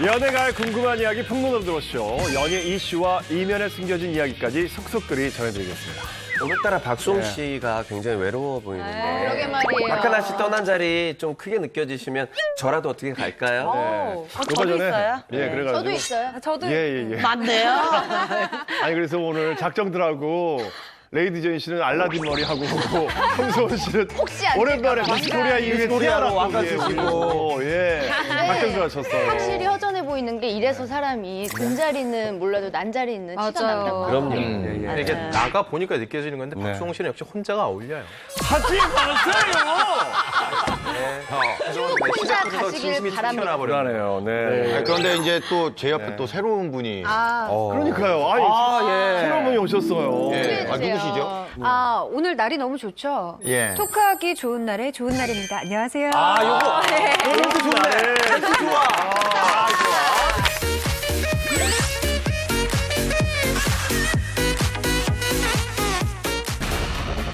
연애가 궁금한 이야기 풍문으로 들어오시죠. 연예 이슈와 이면에 숨겨진 이야기까지 속속들이 전해드리겠습니다. 오늘따라 박수홍 씨가 굉장히 외로워 보이는데 그러게 말이에요. 박하나 씨 떠난 자리 좀 크게 느껴지시면 저라도 어떻게 갈까요? 저도 있어요. 예, 그래가지고. 저도 있어요. 저도 예. 맞네요. 아니, 그래서 오늘 작정들하고 레이디 제인 씨는 알라딘 머리 하고 홍소원 씨는 혹시 안 오랜만에 될까 봐. 미스코리아 이후에 미스코리아로 티아라 왕관 쓰시고. 예, 작정들 하셨어요. 확실히 허전해 보이는 게 이래서 사람이 금자리는 몰라도 난자리는 티가 난다. 그럼요. 근데 이게 나가 보니까 느껴지는 건데 박수홍 씨는 역시 혼자가 어울려요. 하지 마세요! 혼자 가시길 바랍니다. 불안해요, 네. 그런데 이제 또 제 옆에 또 새로운 분이. 그러니까요. 아니, 새로운 분이 오셨어요. 예. 누구시죠? 오늘 날이 너무 좋죠? 예. 토크하기 좋은 날에 좋은 날입니다. 안녕하세요. 요거. 멘트 좋네. 멘트 좋아.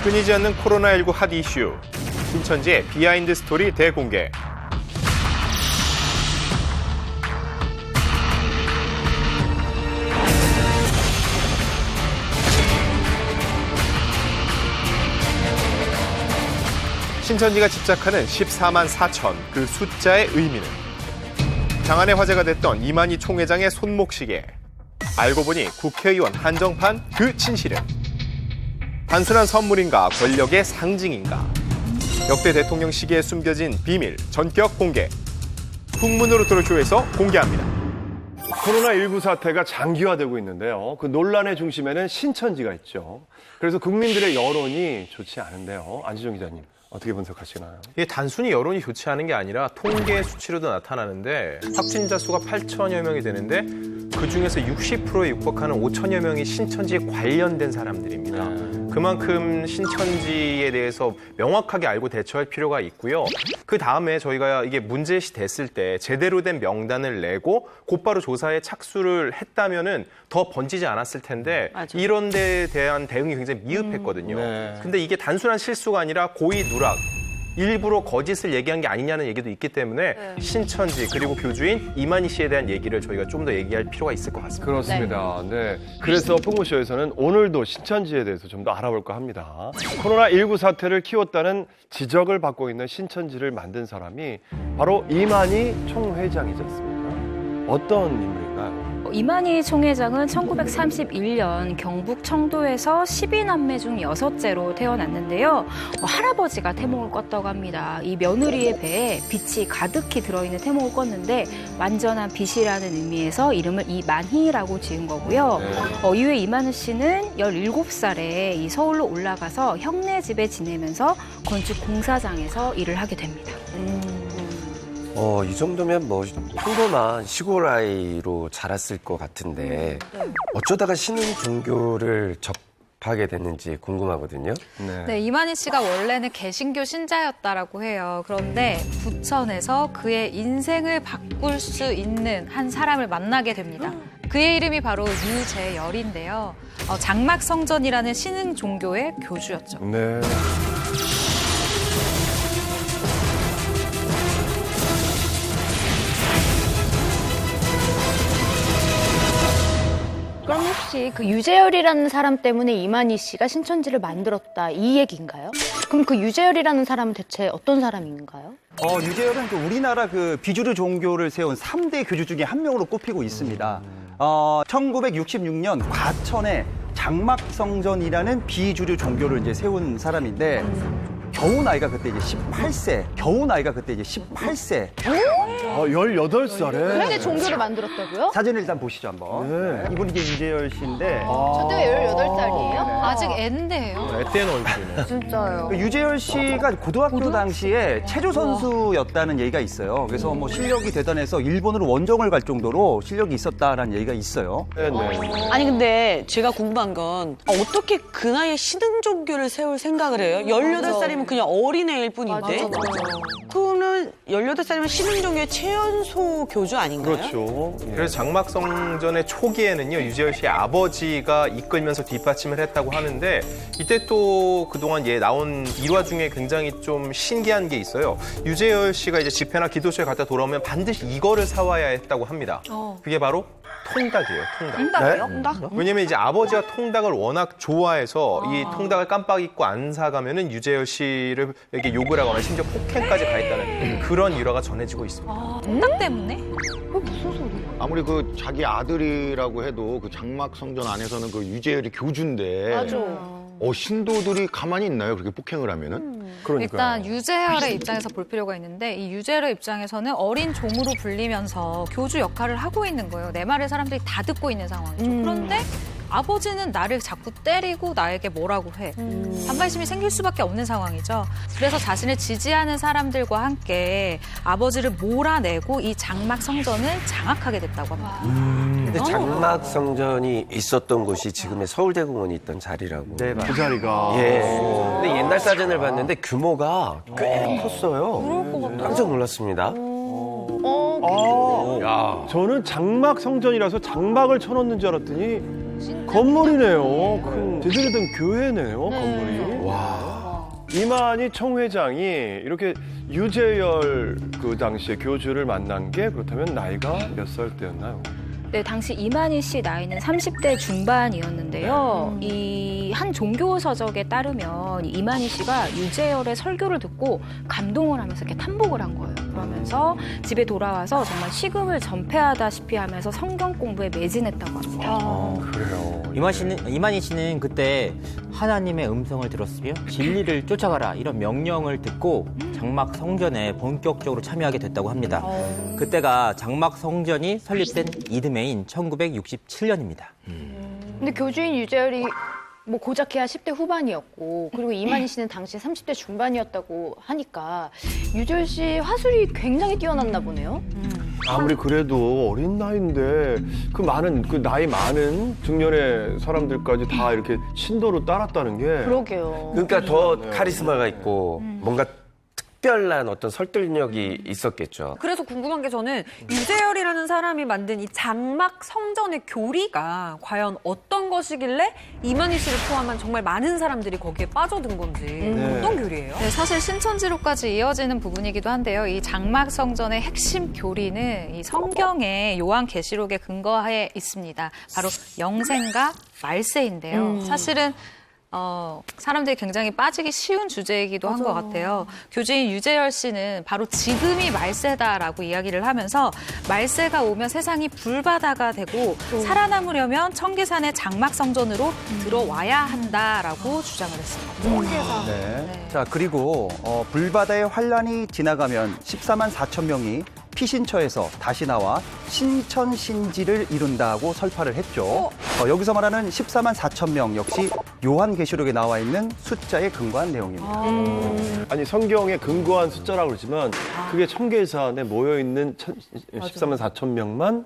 끊이지 않는 코로나19 핫 이슈. 신천지의 비하인드 스토리 대공개. 신천지가 집착하는 14만 4천, 그 숫자의 의미는 장안의 화제가 됐던 이만희 총회장의 손목시계. 알고 보니 국회의원 한정판 그 진실은 단순한 선물인가 권력의 상징인가. 역대 대통령 시계에 숨겨진 비밀 전격 공개. 풍문으로 들어쇼에서 공개합니다. 코로나19 사태가 장기화되고 있는데요. 그 논란의 중심에는 신천지가 있죠. 그래서 국민들의 여론이 좋지 않은데요. 안지정 기자님, 어떻게 분석하시나요? 이게 단순히 여론이 좋지 않은 게 아니라 통계 수치로도 나타나는데 확진자 수가 8천여 명이 되는데 그중에서 60%에 육박하는 5천여 명이 신천지에 관련된 사람들입니다. 그만큼 신천지에 대해서 명확하게 알고 대처할 필요가 있고요. 그 다음에 저희가 이게 문제시 됐을 때 제대로 된 명단을 내고 곧바로 조사에 착수를 했다면은 더 번지지 않았을 텐데 이런 데에 대한 대응이 굉장히 미흡했거든요. 근데 이게 단순한 실수가 아니라 고의 누락. 일부러 거짓을 얘기한 게 아니냐는 얘기도 있기 때문에 신천지 그리고 교주인 이만희 씨에 대한 얘기를 저희가 좀 더 얘기할 필요가 있을 것 같습니다. 그렇습니다. 네. 그래서 풍문쇼에서는 오늘도 신천지에 대해서 좀 더 알아볼까 합니다. 코로나19 사태를 키웠다는 지적을 받고 있는 신천지를 만든 사람이 바로 이만희 총회장이지 않습니까? 어떤 인물인가요? 이만희 총회장은 1931년 경북 청도에서 12남매 중 6째로 태어났는데요. 할아버지가 태몽을 꿨다고 합니다. 이 며느리의 배에 빛이 가득히 들어있는 태몽을 꿨는데 완전한 빛이라는 의미에서 이름을 이만희라고 지은 거고요. 이후에 이만희 씨는 17살에 이 서울로 올라가서 형네 집에 지내면서 건축 공사장에서 일을 하게 됩니다. 이 정도면 뭐 평범한 시골 아이로 자랐을 것 같은데 어쩌다가 신흥 종교를 접하게 됐는지 궁금하거든요. 네, 이만희 씨가 원래는 개신교 신자였다라고 해요. 그런데 부천에서 그의 인생을 바꿀 수 있는 한 사람을 만나게 됩니다. 그의 이름이 바로 유재열인데요. 장막성전이라는 신흥 종교의 교주였죠. 네. 그럼 혹시 그 유재열이라는 사람 때문에 이만희 씨가 신천지를 만들었다 이 얘기인가요? 그럼 그 유재열이라는 사람은 대체 어떤 사람인가요? 유재열은 그 우리나라 그 비주류 종교를 세운 3대 교주 중에 한 명으로 꼽히고 있습니다. 1966년 과천에 장막성전이라는 비주류 종교를 이제 세운 사람인데 겨우 나이가 그때 이제 18세. 18살에? 그런데 종교를 만들었다고요? 사진을 일단 보시죠, 한번. 이분이 이제 유재열 씨인데. 저때가 18살이에요? 아직 N인데요. 애때는 얼굴이네. 진짜요. 그 유재열 씨가 고등학교 당시에 체조 선수였다는 얘기가 있어요. 그래서 뭐 실력이 대단해서 일본으로 원정을 갈 정도로 실력이 있었다라는 얘기가 있어요. 네. 아니 근데 제가 궁금한 건 어떻게 그 나이에 신흥 종교를 세울 생각을 해요? 18살이면 생각하면 그냥 어린애일 뿐인데. 그거는 18살이면 신흥종교의 최연소 교주 아닌가요? 그렇죠. 예. 그래서 장막성전의 초기에는요, 유재열 씨의 아버지가 이끌면서 뒷받침을 했다고 하는데, 이때 또 그동안 나온 일화 중에 굉장히 좀 신기한 게 있어요. 유재열 씨가 이제 집회나 기도소에 갔다 돌아오면 반드시 이거를 사와야 했다고 합니다. 그게 바로 통닭이에요, 통닭. 통닭이요? 통닭? 왜냐면 이제 아버지가 통닭을 워낙 좋아해서 이 통닭을 깜빡 잊고 안 사가면은 유재열 씨를 이렇게 욕을 하거나 심지어 폭행까지 가했다는 그런 일화가 전해지고 있습니다. 통닭 때문에? 아무리 그 자기 아들이라고 해도 그 장막성전 안에서는 그 유재열이 교주인데 신도들이 가만히 있나요? 그렇게 폭행을 하면은? 그러니까 일단 유재열의 입장에서 볼 필요가 있는데 이 유재열의 입장에서는 어린 종으로 불리면서 교주 역할을 하고 있는 거예요. 내 말을 사람들이 다 듣고 있는 상황이죠. 그런데 아버지는 나를 자꾸 때리고 나에게 뭐라고 해. 반발심이 생길 수밖에 없는 상황이죠. 그래서 자신을 지지하는 사람들과 함께 아버지를 몰아내고 이 장막 성전을 장악하게 됐다고 합니다. 근데 장막 성전이 있었던 곳이 지금의 서울대공원이 있던 자리라고. 네, 그 자리가 예. 근데 옛날 사진을 봤는데 규모가 꽤 컸어요. 깜짝 놀랐습니다. 저는 장막 성전이라서 장막을 쳐놓는 줄 알았더니 건물이네요. 큰 제대로 된 교회네요. 건물이. 이만희 총회장이 이렇게 유재열 그 당시에 교주를 만난 게 그렇다면 나이가 몇 살 때였나요? 네, 당시 이만희 씨 나이는 30대 중반이었는데요. 이 한 종교 서적에 따르면 이만희 씨가 유재열의 설교를 듣고 감동을 하면서 이렇게 탐복을 한 거예요. 그러면서 집에 돌아와서 정말 식음을 전폐하다시피 하면서 성경 공부에 매진했다고 합니다. 그래요. 이만희 씨는 그때 하나님의 음성을 들었으며 진리를 쫓아가라 이런 명령을 듣고 장막 성전에 본격적으로 참여하게 됐다고 합니다. 그때가 장막 성전이 설립된 이듬해인 1967년입니다. 근데 교주인 유재열이 뭐 고작해야 10대 후반이었고 그리고 이만희 씨는 당시 30대 중반이었다고 하니까 유재열 씨 화술이 굉장히 뛰어났나 보네요. 아무리 그래도 어린 나이인데 그 나이 많은 중년의 사람들까지 다 이렇게 신도로 따랐다는 게 그러게요. 그러니까 더 카리스마가 있고 뭔가 특별한 어떤 설득력이 있었겠죠. 그래서 궁금한 게 저는 유재열이라는 사람이 만든 이 장막 성전의 교리가 과연 어떤 것이길래 이만희 씨를 포함한 정말 많은 사람들이 거기에 빠져든 건지 어떤 교리예요? 네, 사실 신천지로까지 이어지는 부분이기도 한데요. 이 장막 성전의 핵심 교리는 이 성경의 요한계시록에 근거해 있습니다. 바로 영생과 말세인데요. 사실은 사람들이 굉장히 빠지기 쉬운 주제이기도 한 것 같아요. 교주인 유재열 씨는 바로 지금이 말세다라고 이야기를 하면서 말세가 오면 세상이 불바다가 되고 살아남으려면 청계산의 장막성전으로 들어와야 한다라고 주장을 했습니다. 네. 자, 그리고 불바다의 환란이 지나가면 14만 4천 명이 피신처에서 다시 나와 신천신지를 이룬다고 설파를 했죠. 여기서 말하는 14만 4천 명 역시 요한계시록에 나와 있는 숫자에 근거한 내용입니다. 아니 성경에 근거한 숫자라고 그러지만 그게 청계산에 모여있는 14만 4천 명만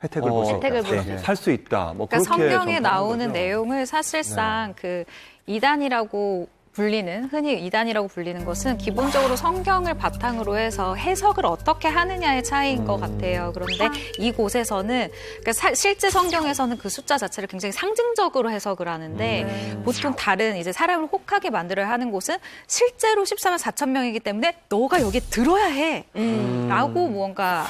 혜택을 볼 수 있다. 살 수 있다. 뭐 그러니까 그렇게 성경에 전파하는 나오는 거죠. 내용을 사실상 그 이단이라고 흔히 이단이라고 불리는 것은 기본적으로 성경을 바탕으로 해서 해석을 어떻게 하느냐의 차이인 것 같아요. 그런데 이곳에서는 그러니까 실제 성경에서는 그 숫자 자체를 굉장히 상징적으로 해석을 하는데 보통 다른 이제 사람을 혹하게 만들어야 하는 곳은 실제로 14만 4천 명이기 때문에 너가 여기 들어야 해 라고 무언가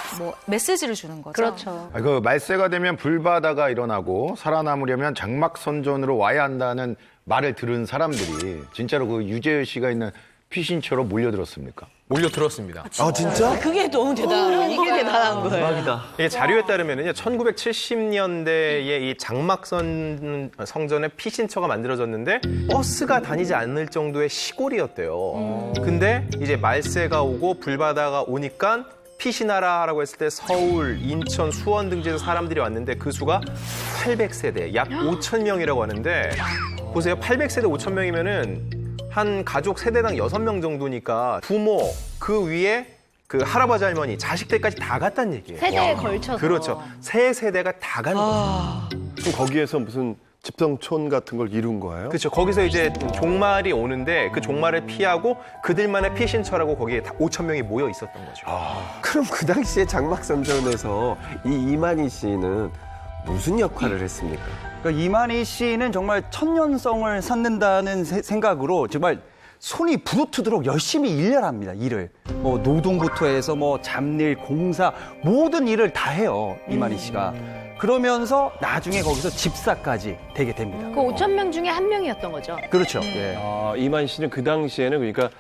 메시지를 주는 거죠. 그렇죠. 그 말세가 되면 불바다가 일어나고 살아남으려면 장막선전으로 와야 한다는 말을 들은 사람들이 진짜로 그 유재열 씨가 있는 피신처로 몰려들었습니까? 몰려들었습니다. 아 진짜? 그게 너무 대단한 거예요. 이게 자료에 따르면요, 1970년대에 이 장막성전의 피신처가 만들어졌는데 버스가 다니지 않을 정도의 시골이었대요. 근데 이제 말세가 오고 불바다가 오니까 피신하라라고 했을 때 서울, 인천, 수원 등지에서 사람들이 왔는데 그 수가 800세대, 약 5천 명이라고 하는데 보세요. 800세대 5천 명이면은 한 가족 세대당 6명 정도니까 부모, 그 위에 그 할아버지, 할머니, 자식들까지 다 갔다는 얘기예요. 세대에 걸쳐서. 그렇죠. 세 세대가 다 간 거예요. 그럼 거기에서 무슨 집성촌 같은 걸 이룬 거예요? 그렇죠. 거기서 이제 종말이 오는데 그 종말을 피하고 그들만의 피신처라고 거기에 다 5천 명이 모여 있었던 거죠. 그럼 그 당시에 장막성전에서 이 이만희 씨는 무슨 역할을 했습니까? 그러니까 이만희 씨는 정말 천년성을 쌓는다는 생각으로 정말 손이 부르트도록 열심히 일을 합니다. 일을. 뭐 노동부터 해서 뭐 잡일, 공사 모든 일을 다 해요. 이만희 씨가. 그러면서 나중에 거기서 집사까지 되게 됩니다. 그 5천 명 중에 한 명이었던 거죠. 그렇죠. 예. 이만희 씨는 그 당시에는 그러니까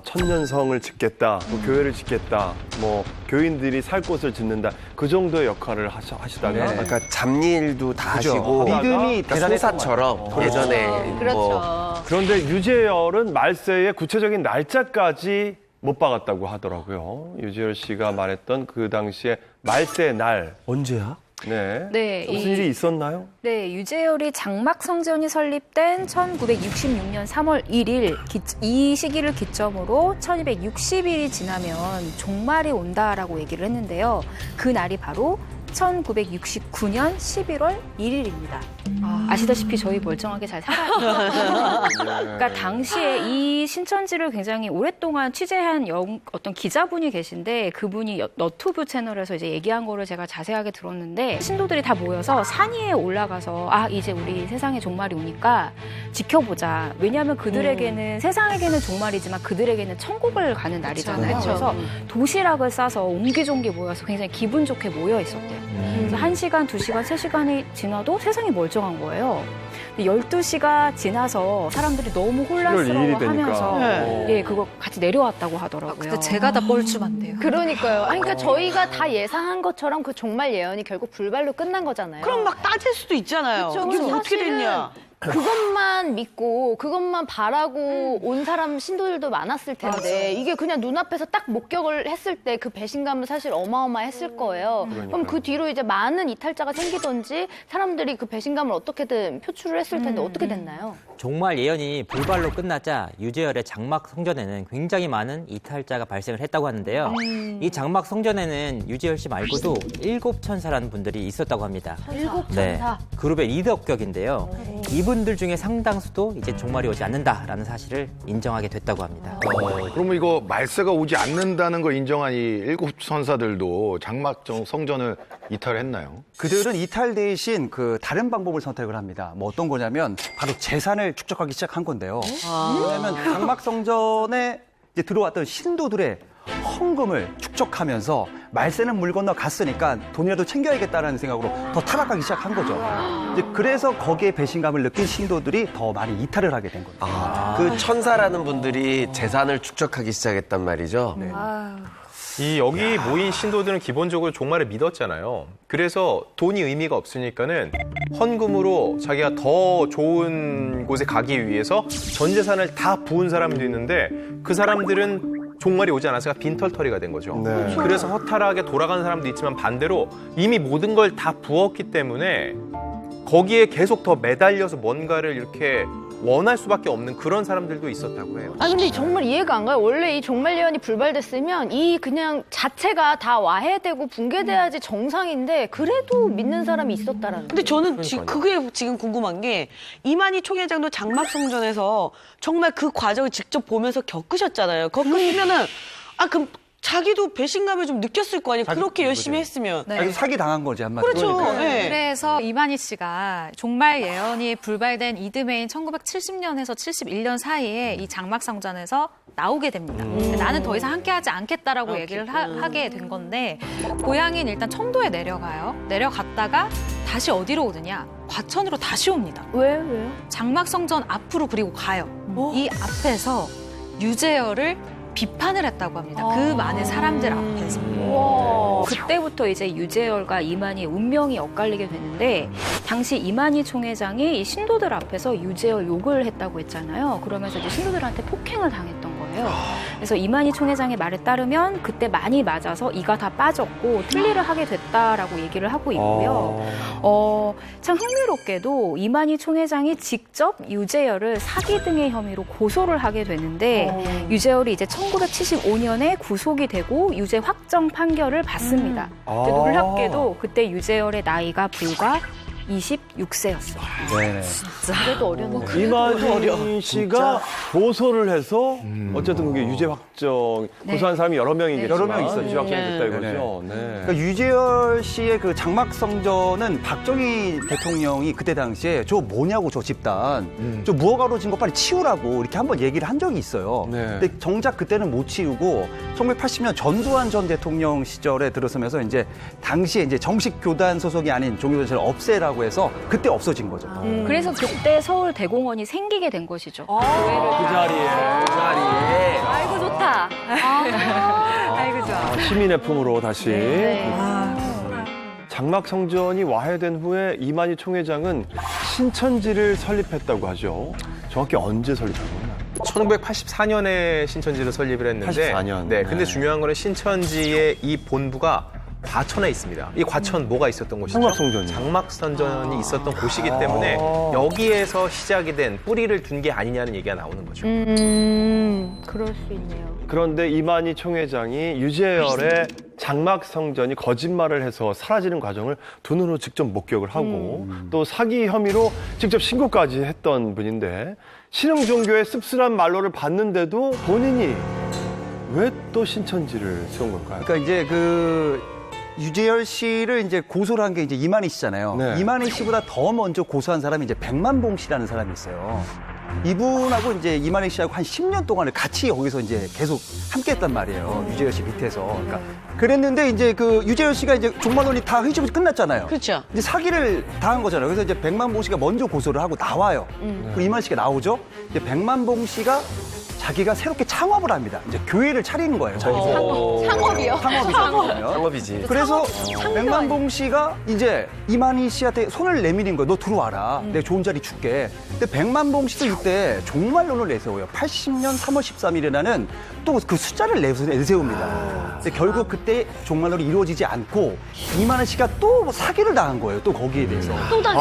천년성을 짓겠다, 뭐 교회를 짓겠다, 뭐 교인들이 살 곳을 짓는다 그 정도의 역할을 하시다가 네. 그러니까 잡일도 다 그죠. 하시고 믿음이 그러니까 대단했던 소사처럼 것 같아요. 예전에 그렇죠. 뭐 그런데 유재열은 말세의 구체적인 날짜까지 못 박았다고 하더라고요. 유재열 씨가 말했던 그 당시에 말세의 날. 언제야? 네. 네, 무슨 일이 있었나요? 네, 유재열이 장막성전이 설립된 1966년 3월 1일 이 시기를 기점으로 1260일이 지나면 종말이 온다라고 얘기를 했는데요. 그 날이 바로 1969년 11월 1일입니다. 아시다시피 저희 멀쩡하게 잘 살아요. 그러니까 당시에 이 신천지를 굉장히 오랫동안 취재한 어떤 기자분이 계신데 그분이 너튜브 채널에서 이제 얘기한 거를 제가 자세하게 들었는데 신도들이 다 모여서 산 위에 올라가서 이제 우리 세상에 종말이 오니까 지켜보자. 왜냐하면 그들에게는 세상에게는 종말이지만 그들에게는 천국을 가는 날이잖아요. 그쵸. 그래서 도시락을 싸서 옹기종기 모여서 굉장히 기분 좋게 모여 있었대요. 그래서 1시간, 2시간, 3시간이 지나도 세상이 멀쩡한 거예요. 12시가 지나서 사람들이 너무 1월 2일이 혼란스러워하면서 되니까. 예, 그거 같이 내려왔다고 하더라고요. 근데 제가 다 뻘쭘한데요. 그러니까요. 그러니까 저희가 다 예상한 것처럼 그 종말 예언이 결국 불발로 끝난 거잖아요. 그럼 막 따질 수도 있잖아요. 그쵸, 이게 그래서 어떻게 사실은 됐냐. 그것만 믿고 그것만 바라고 온 사람 신도들도 많았을 텐데 이게 그냥 눈앞에서 딱 목격을 했을 때 그 배신감은 사실 어마어마했을 거예요. 그럼 그 뒤로 이제 많은 이탈자가 생기던지 사람들이 그 배신감을 어떻게든 표출을 했을 텐데 어떻게 됐나요? 종말 예언이 불발로 끝나자 유재열의 장막 성전에는 굉장히 많은 이탈자가 발생을 했다고 하는데요. 이 장막 성전에는 유재열 씨 말고도 7천사라는 분들이 있었다고 합니다. 7천사. 그룹의 리더격인데요. 이분들 중에 상당수도 이제 종말이 오지 않는다라는 사실을 인정하게 됐다고 합니다. 그러면 이거 말세가 오지 않는다는 걸 인정한 이 7천사들도 장막 성전을 이탈했나요? 그들은 이탈 대신 그 다른 방법을 선택을 합니다. 뭐 어떤 거냐면 바로 재산을 축적하기 시작한 건데요. 왜냐하면 장막성전에 이제 들어왔던 신도들의 헌금을 축적하면서 말세는 물 건너 갔으니까 돈이라도 챙겨야겠다라는 생각으로 더 타락하기 시작한 거죠. 이제 그래서 거기에 배신감을 느낀 신도들이 더 많이 이탈을 하게 된 거예요. 그 천사라는 분들이 재산을 축적하기 시작했단 말이죠. 네. 여기 모인 신도들은 기본적으로 종말을 믿었잖아요. 그래서 돈이 의미가 없으니까는 헌금으로 자기가 더 좋은 곳에 가기 위해서 전 재산을 다 부은 사람도 있는데 그 사람들은 종말이 오지 않았으니까 빈털터리가 된 거죠. 네. 그래서 허탈하게 돌아가는 사람도 있지만 반대로 이미 모든 걸 다 부었기 때문에 거기에 계속 더 매달려서 뭔가를 이렇게 원할 수밖에 없는 그런 사람들도 있었다고 해요. 근데 정말 이해가 안 가요. 원래 이 종말 예언이 불발됐으면 이 그냥 자체가 다 와해되고 붕괴돼야지 정상인데 그래도 믿는 사람이 있었다라는. 근데 저는 그게 지금 궁금한 게 이만희 총회장도 장막성전에서 정말 그 과정을 직접 보면서 겪으셨잖아요. 겪으시면은 그럼 자기도 배신감을 좀 느꼈을 거 아니에요. 그렇게 열심히 했으면. 네. 사기 당한 거지 한마디로. 그렇죠. 네. 그래서 이만희 씨가 종말 예언이 불발된 이듬해인 1970년에서 71년 사이에 이 장막성전에서 나오게 됩니다. 근데 나는 더 이상 함께하지 않겠다라고 얘기를 하게 된 건데 고향인 일단 청도에 내려가요. 내려갔다가 다시 어디로 오느냐? 과천으로 다시 옵니다. 왜요? 장막성전 앞으로 그리고 가요. 이 앞에서 유재열을 비판을 했다고 합니다. 그 많은 사람들 앞에서. 그때부터 이제 유재열과 이만희의 운명이 엇갈리게 되는데 당시 이만희 총회장이 이 신도들 앞에서 유재열 욕을 했다고 했잖아요. 그러면서 이제 신도들한테 폭행을 당했던 거예요. 그래서 이만희 총회장의 말에 따르면 그때 많이 맞아서 이가 다 빠졌고 틀니를 하게 됐다라고 얘기를 하고 있고요. 참 흥미롭게도 이만희 총회장이 직접 유재열을 사기 등의 혐의로 고소를 하게 되는데 유재열이 이제 1975년에 구속이 되고 유죄 확정 판결을 받습니다. 근데 놀랍게도 그때 유재열의 나이가 불과 26세였어요. 네. 그래도 어렸는데. 이만희 씨가 고소를 해서 어쨌든 그게 유죄 확정, 고소한 사람이 여러 명이겠지만 여러 명 있었죠. 유죄 확정이 됐다 네. 이거죠. 네. 그러니까 유재열 씨의 그 장막성전은 박정희 대통령이 그때 당시에 저 뭐냐고 저 집단 저 무허가로 진 거 빨리 치우라고 이렇게 한번 얘기를 한 적이 있어요. 네. 근데 정작 그때는 못 치우고 1980년 전두환 전 대통령 시절에 들어서면서 이제 당시에 이제 정식 교단 소속이 아닌 종교단체를 없애라고 해서 그때 없어진 거죠. 그래서 그때 서울 대공원이 생기게 된 것이죠. 그 자리에. 아이고 좋다. 아이고 좋아. 시민의 품으로 다시. 네. 장막성전이 와해된 후에 이만희 총회장은 신천지를 설립했다고 하죠. 정확히 언제 설립한 거예요? 1984년에 신천지를 설립을 했는데 84년. 네, 근데 네. 중요한 거는 신천지의 이 본부가 과천에 있습니다. 이 과천 뭐가 있었던 곳이죠? 장막성전이요. 장막성전이 있었던 곳이기 때문에 여기에서 시작이 된 뿌리를 둔 게 아니냐는 얘기가 나오는 거죠. 그럴 수 있네요. 그런데 이만희 총회장이 유재열의 장막성전이 거짓말을 해서 사라지는 과정을 두 눈으로 직접 목격을 하고 또 사기 혐의로 직접 신고까지 했던 분인데 신흥 종교의 씁쓸한 말로를 받는데도 본인이 왜 또 신천지를 세운 걸까요? 그러니까 이제 그 유재열 씨를 이제 고소를 한 게 이제 이만희 씨잖아요. 네. 이만희 씨보다 더 먼저 고소한 사람이 이제 백만봉 씨라는 사람이 있어요. 이분하고 이제 이만희 씨하고 한 10년 동안을 같이 여기서 이제 계속 함께했단 말이에요. 유재열 씨 밑에서. 그러니까 그랬는데 이제 그 유재열 씨가 이제 종말론이 다 흐지부지 끝났잖아요. 그렇죠. 이제 사기를 당한 거잖아요. 그래서 이제 백만봉 씨가 먼저 고소를 하고 나와요. 그리고 이만희 씨가 나오죠. 이제 백만봉 씨가 자기가 새롭게 창업을 합니다. 이제 교회를 차리는 거예요. 자기가. 창업이요? 창업이죠. 창업이지. 그래서 백만봉 씨가 이제 이만희 씨한테 손을 내미는 거예요. 너 들어와라. 내가 좋은 자리 줄게. 근데 백만봉 씨도 이때 종말론을 내세워요. 80년 3월 13일에 나는 또 그 숫자를 내세웁니다. 근데 결국 그때 종말론이 이루어지지 않고 이만희 씨가 또 사기를 당한 거예요. 또 거기에 대해서. 또 다른.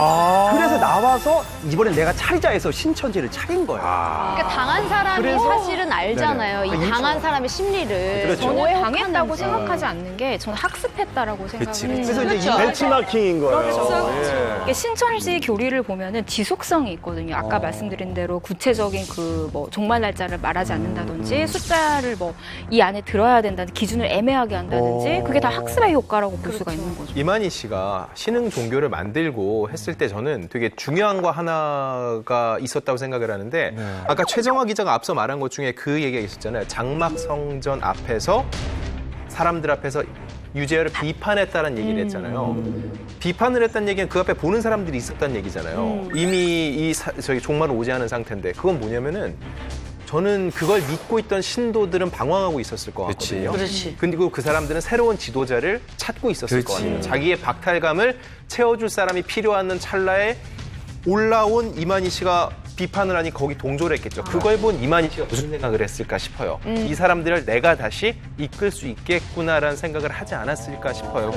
그래서 나와서 이번엔 내가 차리자 해서 신천지를 차린 거예요. 그러니까 당한 사람이 그래서- 사실은 알잖아요. 네네. 이 당한 사람의 심리를. 그렇죠. 저는 왜 당했다고 혹하는지. 생각하지 않는 게 저는 학습했다고 생각을 해요. 그래서 이제 그렇죠. 벤치마킹인 거예요. 예. 이게 신천지 교리를 보면은 지속성이 있거든요. 아까 말씀드린 대로 구체적인 그 뭐 종말 날짜를 말하지 않는다든지 숫자를 뭐 이 안에 들어야 된다는 기준을 애매하게 한다든지 그게 다 학습의 효과라고 볼 수가 있는 거죠. 이만희 씨가 신흥 종교를 만들고 했을 때 저는 되게 중요한 거 하나가 있었다고 생각을 하는데 아까 최정화 기자가 앞서 말한 것 중에 그 얘기가 있었잖아요. 장막성전 앞에서 사람들 앞에서 유재열을 비판했다는 얘기를 했잖아요. 비판을 했다는 얘기는 그 앞에 보는 사람들이 있었다는 얘기잖아요. 이미 저기 종말은 오지 않은 상태인데 그건 뭐냐면은 저는 그걸 믿고 있던 신도들은 방황하고 있었을 것 같거든요. 그렇지. 근데 그 사람들은 새로운 지도자를 찾고 있었을 것 같아요. 자기의 박탈감을 채워줄 사람이 필요한 찰나에 올라온 이만희 씨가 비판을 하니 거기 동조를 했겠죠. 그걸 본 이만희 씨가 무슨 생각을 했을까 싶어요. 이 사람들을 내가 다시 이끌 수 있겠구나라는 생각을 하지 않았을까 싶어요.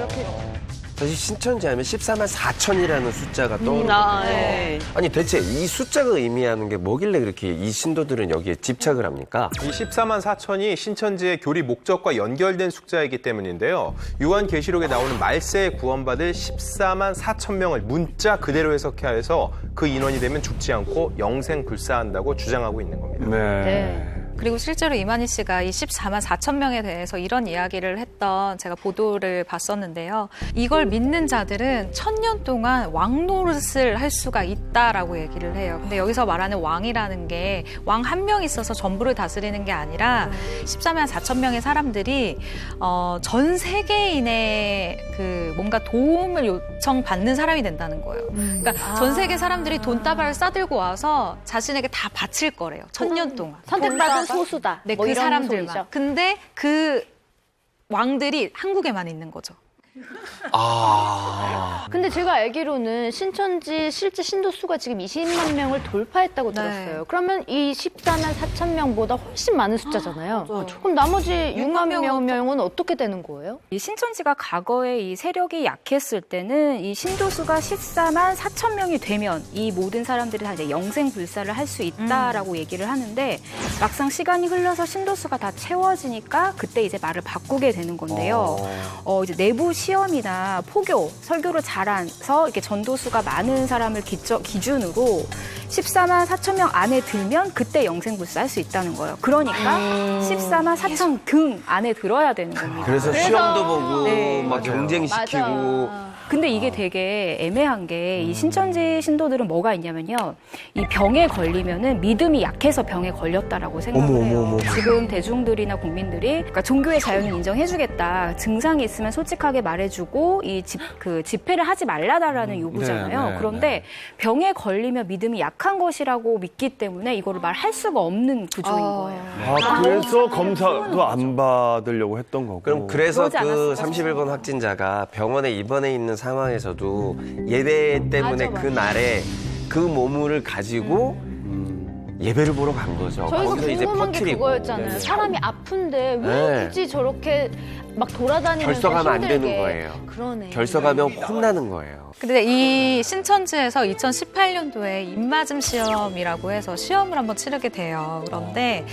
사실 신천지 하면 14만 4천이라는 숫자가 떠오르거든요. 네. 아니 대체 이 숫자가 의미하는 게 뭐길래 그렇게 이 신도들은 여기에 집착을 합니까? 이 14만 4천이 신천지의 교리 목적과 연결된 숫자이기 때문인데요. 요한계시록에 나오는 말세에 구원받을 14만 4천 명을 문자 그대로 해석해서 그 인원이 되면 죽지 않고 영생 불사한다고 주장하고 있는 겁니다. 네. 그리고 실제로 이만희 씨가 이 14만 4천 명에 대해서 이런 이야기를 했던 제가 보도를 봤었는데요. 이걸 믿는 자들은 1000년 동안 왕 노릇을 할 수가 있다라고 얘기를 해요. 근데 여기서 말하는 왕이라는 게 왕 한 명 있어서 전부를 다스리는 게 아니라 14만 4천 명의 사람들이 전 세계인의 그 뭔가 도움을 요청받는 사람이 된다는 거예요. 그러니까 전 세계 사람들이 돈다발을 싸들고 와서 자신에게 다 바칠 거래요. 1000년 동안. 선택받은 소수다. 네, 뭐 그 이런 사람들만. 소리죠. 근데 그 왕들이 한국에만 있는 거죠. 근데 제가 알기로는 신천지 실제 신도 수가 지금 20만 명을 돌파했다고 들었어요. 그러면 이 14만 4천 명보다 훨씬 많은 숫자잖아요. 그럼 나머지 6만 명은 어떻게 되는 거예요? 이 신천지가 과거에 이 세력이 약했을 때는 이 신도수가 14만 4천 명이 되면 이 모든 사람들이 다 이제 영생 불사를 할 수 있다라고 얘기를 하는데 막상 시간이 흘러서 신도수가 다 채워지니까 그때 이제 말을 바꾸게 되는 건데요. 이제 내부 시험이나 포교, 설교를 잘 자라서 이렇게 전도수가 많은 사람을 기준으로 14만 4천 명 안에 들면 그때 영생불사 할 수 있다는 거예요. 그러니까 14만 4천 등 안에 들어야 되는 겁니다. 그래서 시험도 보고 네. 막 경쟁시키고 맞아. 근데 이게 되게 애매한 게 이 신천지 신도들은 뭐가 있냐면요. 이 병에 걸리면은 믿음이 약해서 병에 걸렸다라고 생각을 해요. 지금 대중들이나 국민들이 그러니까 종교의 자유는 인정해주겠다. 증상이 있으면 솔직하게 말해주고 이 집회를 하지 말라라는 요구잖아요. 네, 네, 그런데 병에 걸리면 믿음이 약한 것이라고 믿기 때문에 이거를 말할 수가 없는 구조인 거예요. 아, 그래서 검사도 안 받으려고 했던 거고. 그럼 그래서 그러지 그 않았을까 31번 확진자가 병원에 입원해 있는 상황에서도 예배 때문에 맞아. 그 날에 그 몸을 가지고 예배를 보러 간 거죠. 저희가 거기서 이제 궁금한 게 퍼뜨리고. 그거였잖아요. 사람이 아픈데 왜 네. 굳이 저렇게 막 돌아다니면서 결석하면 안 힘들게. 되는 거예요. 그러네. 결석하면 혼나는 거예요. 근데 이 신천지에서 2018년도에 입맞음 시험이라고 해서 시험을 한번 치르게 돼요. 그런데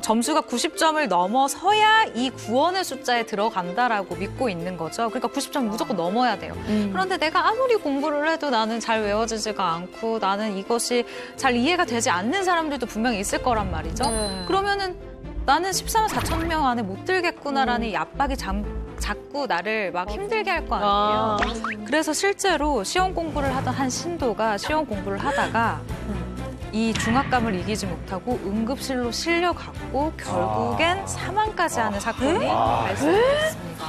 점수가 90점을 넘어서야 이 구원의 숫자에 들어간다라고 믿고 있는 거죠. 그러니까 90점 무조건 넘어야 돼요. 그런데 내가 아무리 공부를 해도 나는 잘 외워지지가 않고 나는 이것이 잘 이해가 되지 않는 사람들도 분명히 있을 거란 말이죠. 그러면은 나는 14만 4천 명 안에 못 들겠구나라는 이 압박이 자꾸 나를 막 힘들게 할 거 아니에요. 그래서 실제로 시험 공부를 하던 한 신도가 시험 공부를 하다가 이 중압감을 이기지 못하고 응급실로 실려갔고 결국엔 사망까지 하는 사건이 발생했습니다.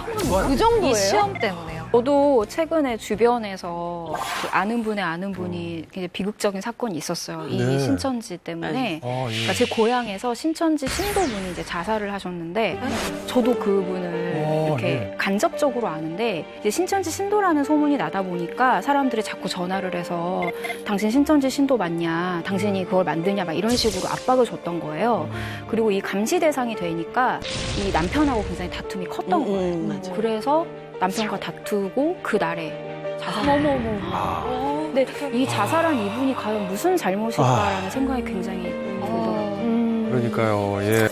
그 정도예요? 이 시험 때문에요. 저도 최근에 주변에서 그 아는 분이 굉장히 비극적인 사건이 있었어요. 이 네. 신천지 때문에. 아, 예. 그러니까 제 고향에서 신천지 신도분이 이제 자살을 하셨는데 저도 그분을 이렇게 간접적으로 아는데 이제 신천지 신도라는 소문이 나다 보니까 사람들이 자꾸 전화를 해서 당신 신천지 신도 맞냐? 당신이 그걸 만드냐? 막 이런 식으로 압박을 줬던 거예요. 그리고 이 감시 대상이 되니까 이 남편하고 굉장히 다툼이 컸던 거예요. 맞아. 그래서 남편과 다투고 그 날에 자살을 근데 이 자살한 이분이 과연 무슨 잘못일까라는 생각이 굉장히 들더라고요. 그러니까요. 예.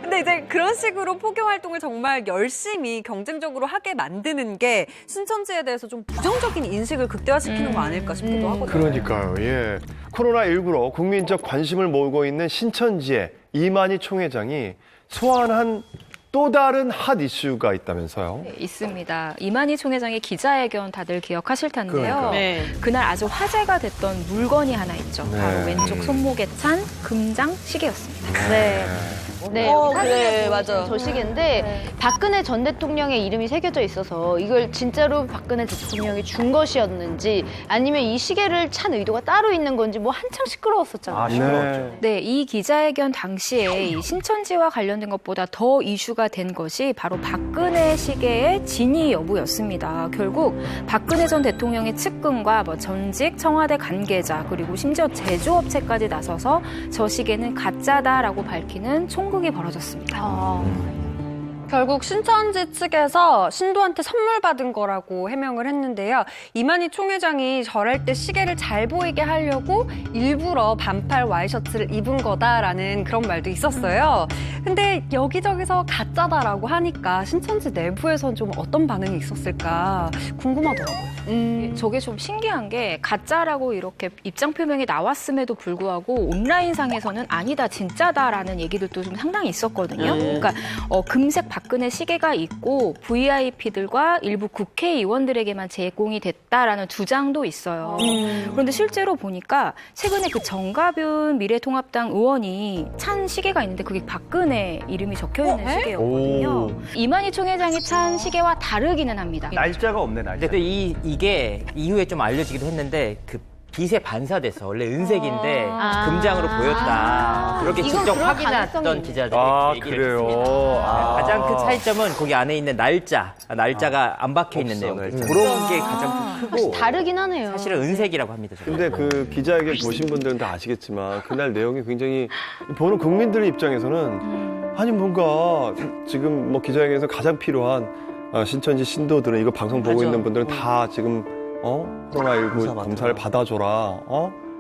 근데 이제 그런 식으로 포교 활동을 정말 열심히 경쟁적으로 하게 만드는 게 신천지에 대해서 좀 부정적인 인식을 극대화시키는 거 아닐까 싶기도 하거든요. 그러니까요. 예. 코로나19로 국민적 관심을 모으고 있는 신천지의 이만희 총회장이 소환한 또 다른 핫 이슈가 있다면서요? 네, 있습니다. 이만희 총회장의 기자회견 다들 기억하실 텐데요. 그러니까요. 네. 그날 아주 화제가 됐던 물건이 하나 있죠. 네. 바로 왼쪽 손목에 찬 금장 시계였습니다. 네. 네, 어, 사진에 그래, 보이시는 맞아. 저 시계인데 박근혜 전 대통령의 이름이 새겨져 있어서 이걸 진짜로 박근혜 대통령이 준 것이었는지 아니면 이 시계를 찬 의도가 따로 있는 건지 뭐 한창 시끄러웠었잖아요. 네, 이 기자회견 당시에 이 신천지와 관련된 것보다 더 이슈가 된 것이 바로 박근혜 시계의 진위 여부였습니다. 결국 박근혜 전 대통령의 측근과 뭐 전직 청와대 관계자 그리고 심지어 제조업체까지 나서서 저 시계는 가짜다라고 밝히는 총극이 벌어졌습니다. 결국 신천지 측에서 신도한테 선물 받은 거라고 해명을 했는데요. 이만희 총회장이 절할 때 시계를 잘 보이게 하려고 일부러 반팔 와이셔츠를 입은 거다라는 그런 말도 있었어요. 근데 여기저기서 가짜다라고 하니까 신천지 내부에선 좀 어떤 반응이 있었을까 궁금하더라고요. 저게 좀 신기한 게 가짜라고 이렇게 입장 표명이 나왔음에도 불구하고 온라인상에서는 아니다 진짜다라는 얘기들도 좀 상당히 있었거든요. 그러니까 금색 박근혜 시계가 있고 VIP들과 일부 국회의원들에게만 제공이 됐다라는 주장도 있어요. 그런데 실제로 보니까 최근에 그 정가윤 미래통합당 의원이 찬 시계가 있는데 그게 박근혜 이름이 적혀있는 시계였거든요. 이만희 총회장이 찬 시계와 다르기는 합니다. 날짜가 없네, 날짜. 근데 또 이게 이후에 좀 알려지기도 했는데 그 빛에 반사돼서 원래 은색인데 금장으로 보였다. 그렇게 이건 직접 그럴 확인했던 가능성이 기자들이 얘기를 그래요? 했습니다. 가장 큰 차이점은 거기 안에 있는 날짜가 안 박혀 있는 내용들. 그런 게 가장 좀 크고 다르긴 하네요. 사실은 은색이라고 합니다. 저는. 근데 그 기자회견 보신 분들은 다 아시겠지만 그날 내용이 굉장히 보는 국민들 입장에서는 아니 뭔가 지금 뭐 기자회견에서 가장 필요한 신천지 신도들은 이거 방송 보고 있는 분들은 다 지금 코로나19 검사를 받아줘라.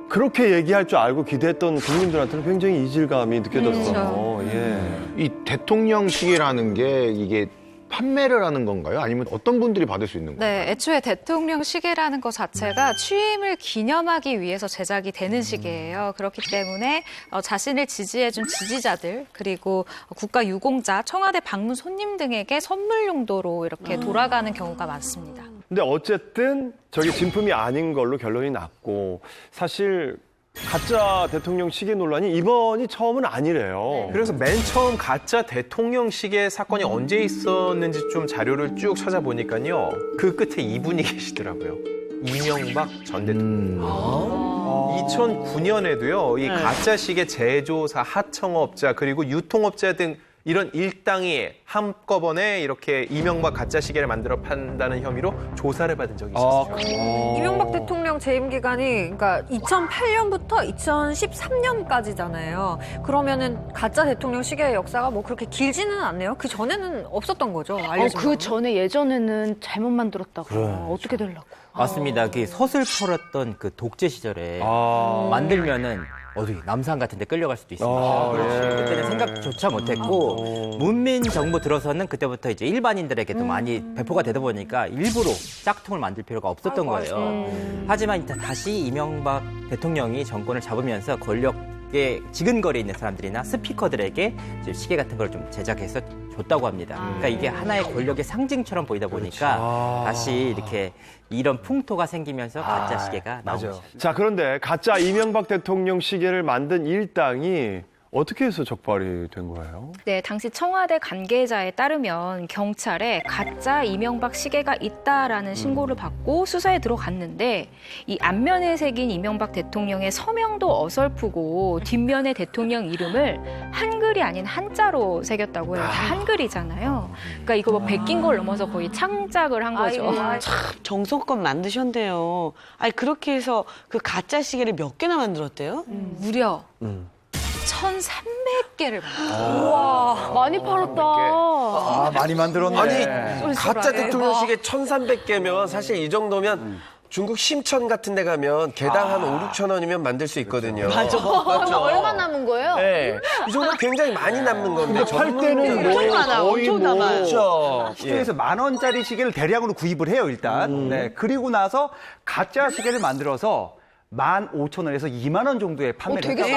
그렇게 얘기할 줄 알고 기대했던 국민들한테는 굉장히 이질감이 느껴졌어요. 예. 이 대통령 시계라는 게 이게 판매를 하는 건가요? 아니면 어떤 분들이 받을 수 있는 건가요? 네, 애초에 대통령 시계라는 것 자체가 취임을 기념하기 위해서 제작이 되는 시계예요. 그렇기 때문에 자신을 지지해준 지지자들 그리고 국가 유공자, 청와대 방문 손님 등에게 선물 용도로 이렇게 돌아가는 경우가 많습니다. 근데 어쨌든 저게 진품이 아닌 걸로 결론이 났고 사실 가짜 대통령 시계 논란이 이번이 처음은 아니래요. 그래서 맨 처음 가짜 대통령 시계 사건이 언제 있었는지 좀 자료를 쭉 찾아보니까요. 그 끝에 이분이 계시더라고요. 이명박 전 대통령. 2009년에도요. 이 가짜 시계 제조사, 하청업자 그리고 유통업자 등 이런 일당이 한꺼번에 이렇게 이명박 가짜 시계를 만들어 판다는 혐의로 조사를 받은 적이 있었어요. 이명박 대통령 재임 기간이 그러니까 2008년부터 2013년까지잖아요. 그러면은 가짜 대통령 시계의 역사가 뭐 그렇게 길지는 않네요. 그 전에는 없었던 거죠. 알려진 그 바는. 전에 예전에는 잘못 만들었다고. 어떻게 되려고. 맞습니다. 그 서슬 펄었던 그 독재 시절에 만들면은 어디 남산 같은 데 끌려갈 수도 있습니다. 그때는 생각조차 못했고 문민 정부 들어서는 그때부터 이제 일반인들에게도 많이 배포가 되다 보니까 일부러 짝퉁을 만들 필요가 없었던 거예요. 하지만 다시 이명박 대통령이 정권을 잡으면서 권력에 지근거리에 있는 사람들이나 스피커들에게 이제 시계 같은 걸 좀 제작해서 줬다고 합니다. 그러니까 이게 하나의 권력의 상징처럼 보이다 보니까 다시 이렇게 이런 풍토가 생기면서 가짜 시계가 나오죠. 자, 그런데 가짜 이명박 대통령 시계를 만든 일당이 어떻게 해서 적발이 된 거예요? 네, 당시 청와대 관계자에 따르면 경찰에 가짜 이명박 시계가 있다라는 신고를 받고 수사에 들어갔는데 이 앞면에 새긴 이명박 대통령의 서명도 어설프고 뒷면에 대통령 이름을 한글이 아닌 한자로 새겼다고 해요. 다 한글이잖아요. 그러니까 이거 뭐 베낀 걸 넘어서 거의 창작을 한 거죠. 참 정성껏 만드셨네요. 아니 그렇게 해서 그 가짜 시계를 몇 개나 만들었대요? 무려 1,300개를 만들었어요. 와, 많이 팔았다. 많이 만들었네. 아니 가짜 대통령 시계 1,300개면 사실 이 정도면 중국 심천 같은 데 가면 개당 한 5, 6천 원이면 만들 수 있거든요. 그럼 얼마 남은 거예요? 네. 이 정도 굉장히 많이 남는 건데. 팔 때는 뭐 엄청 많아, 거의 엄청 남아요. 그렇죠. 시중에서 10,000원짜리 시계를 대량으로 구입을 해요, 일단. 네. 그리고 나서 가짜 시계를 만들어서 15,000원에서 2만 원 정도에 판매를 했다고.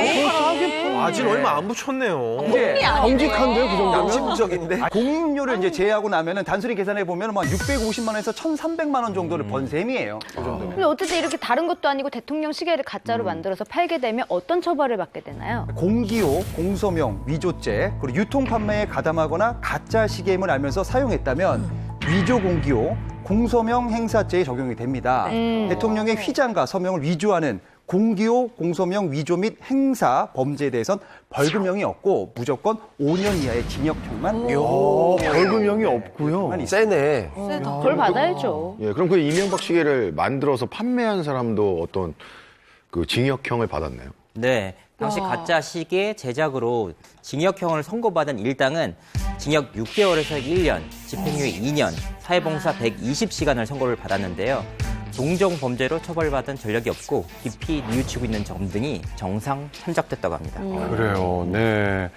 아직 얼마 안 붙였네요. 이제 정직한데요, 그 정도면? 양심적인데. 공인료를 이제 제외하고 나면은 단순히 계산해 보면 뭐 650만 원에서 1,300만 원 정도를 번 셈이에요. 그 정도면. 근데 어쨌든 이렇게 다른 것도 아니고 대통령 시계를 가짜로 만들어서 팔게 되면 어떤 처벌을 받게 되나요? 공기호, 공소명, 위조죄, 그리고 유통 판매에 가담하거나 가짜 시계임을 알면서 사용했다면 위조 공기호, 공소명 행사죄에 적용이 됩니다. 대통령의 휘장과 서명을 위조하는 공기호, 공소명 위조 및 행사 범죄에 대해선 벌금형이 없고 무조건 5년 이하의 징역형만 벌금형이 없고요. 세네. 벌 받아야죠. 예, 그럼 그 이명박 시계를 만들어서 판매한 사람도 어떤 그 징역형을 받았나요? 네, 당시 가짜 시계 제작으로 징역형을 선고받은 일당은 징역 6개월에서 1년, 집행유예 2년, 사회봉사 120시간을 선고를 받았는데요. 동종 범죄로 처벌받은 전력이 없고 깊이 뉘우치고 있는 점 등이 정상 천적됐다고 합니다. 그래요, 네.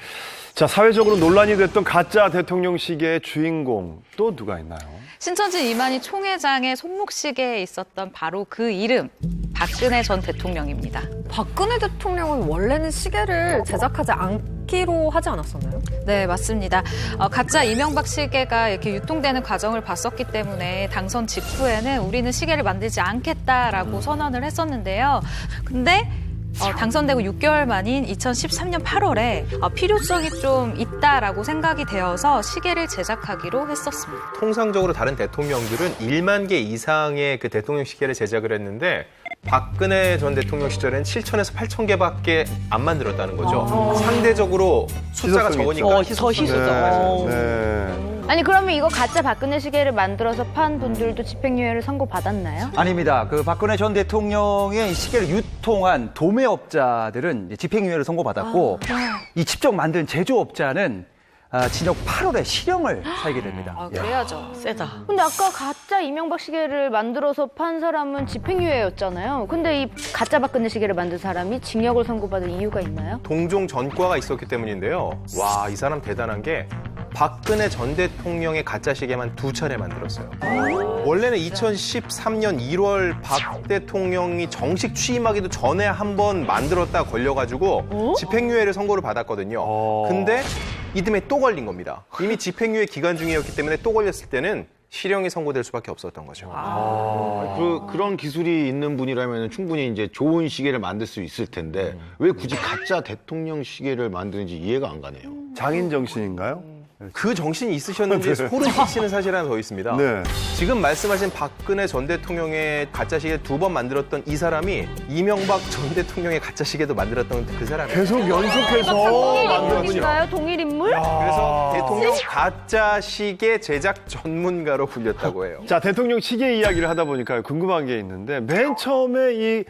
자, 사회적으로 논란이 됐던 가짜 대통령 시계의 주인공 또 누가 있나요? 신천지 이만희 총회장의 손목시계에 있었던 바로 그 이름, 박근혜 전 대통령입니다. 박근혜 대통령은 원래는 시계를 제작하지 않기로 하지 않았었나요? 네, 맞습니다. 가짜 이명박 시계가 이렇게 유통되는 과정을 봤었기 때문에 당선 직후에는 우리는 시계를 만들지 않겠다라고 선언을 했었는데요. 근데 당선되고 6개월 만인 2013년 8월에 필요성이 좀 있다라고 생각이 되어서 시계를 제작하기로 했었습니다. 통상적으로 다른 대통령들은 1만 개 이상의 그 대통령 시계를 제작을 했는데 박근혜 전 대통령 시절엔 7,000에서 8,000개밖에 안 만들었다는 거죠. 상대적으로 숫자가 적으니까. 더 희소성. 네. 아니 그러면 이거 가짜 박근혜 시계를 만들어서 판 분들도 집행유예를 선고받았나요? 아닙니다. 그 박근혜 전 대통령의 시계를 유통한 도매업자들은 이제 집행유예를 선고받았고 이 직접 만든 제조업자는 징역 8월에 실형을 살게 됩니다. 그래야죠. 세다. 근데 아까 가짜 이명박 시계를 만들어서 판 사람은 집행유예였잖아요. 근데 이 가짜 박근혜 시계를 만든 사람이 징역을 선고받은 이유가 있나요? 동종 전과가 있었기 때문인데요. 와, 이 사람 대단한 게 박근혜 전 대통령의 가짜 시계만 2차례 만들었어요. 원래는 2013년 1월 박 대통령이 정식 취임하기도 전에 한 번 만들었다 걸려가지고 집행유예를 선고를 받았거든요. 근데 이듬해 또 걸린 겁니다. 이미 집행유예 기간 중이었기 때문에 또 걸렸을 때는 실형이 선고될 수밖에 없었던 거죠. 그런 기술이 있는 분이라면 충분히 이제 좋은 시계를 만들 수 있을 텐데 왜 굳이 가짜 대통령 시계를 만드는지 이해가 안 가네요. 장인 정신인가요? 그 정신이 있으셨는데 소름 끼치는 사실 하나 더 있습니다. 네. 지금 말씀하신 박근혜 전 대통령의 가짜 시계 2번 만들었던 이 사람이 이명박 전 대통령의 가짜 시계도 만들었던 그 사람이에요. 계속 연속해서 만들었죠. 인물인가요? 동일 인물? 그래서 대통령 가짜 시계 제작 전문가로 불렸다고 해요. 자, 대통령 시계 이야기를 하다 보니까 궁금한 게 있는데 맨 처음에 이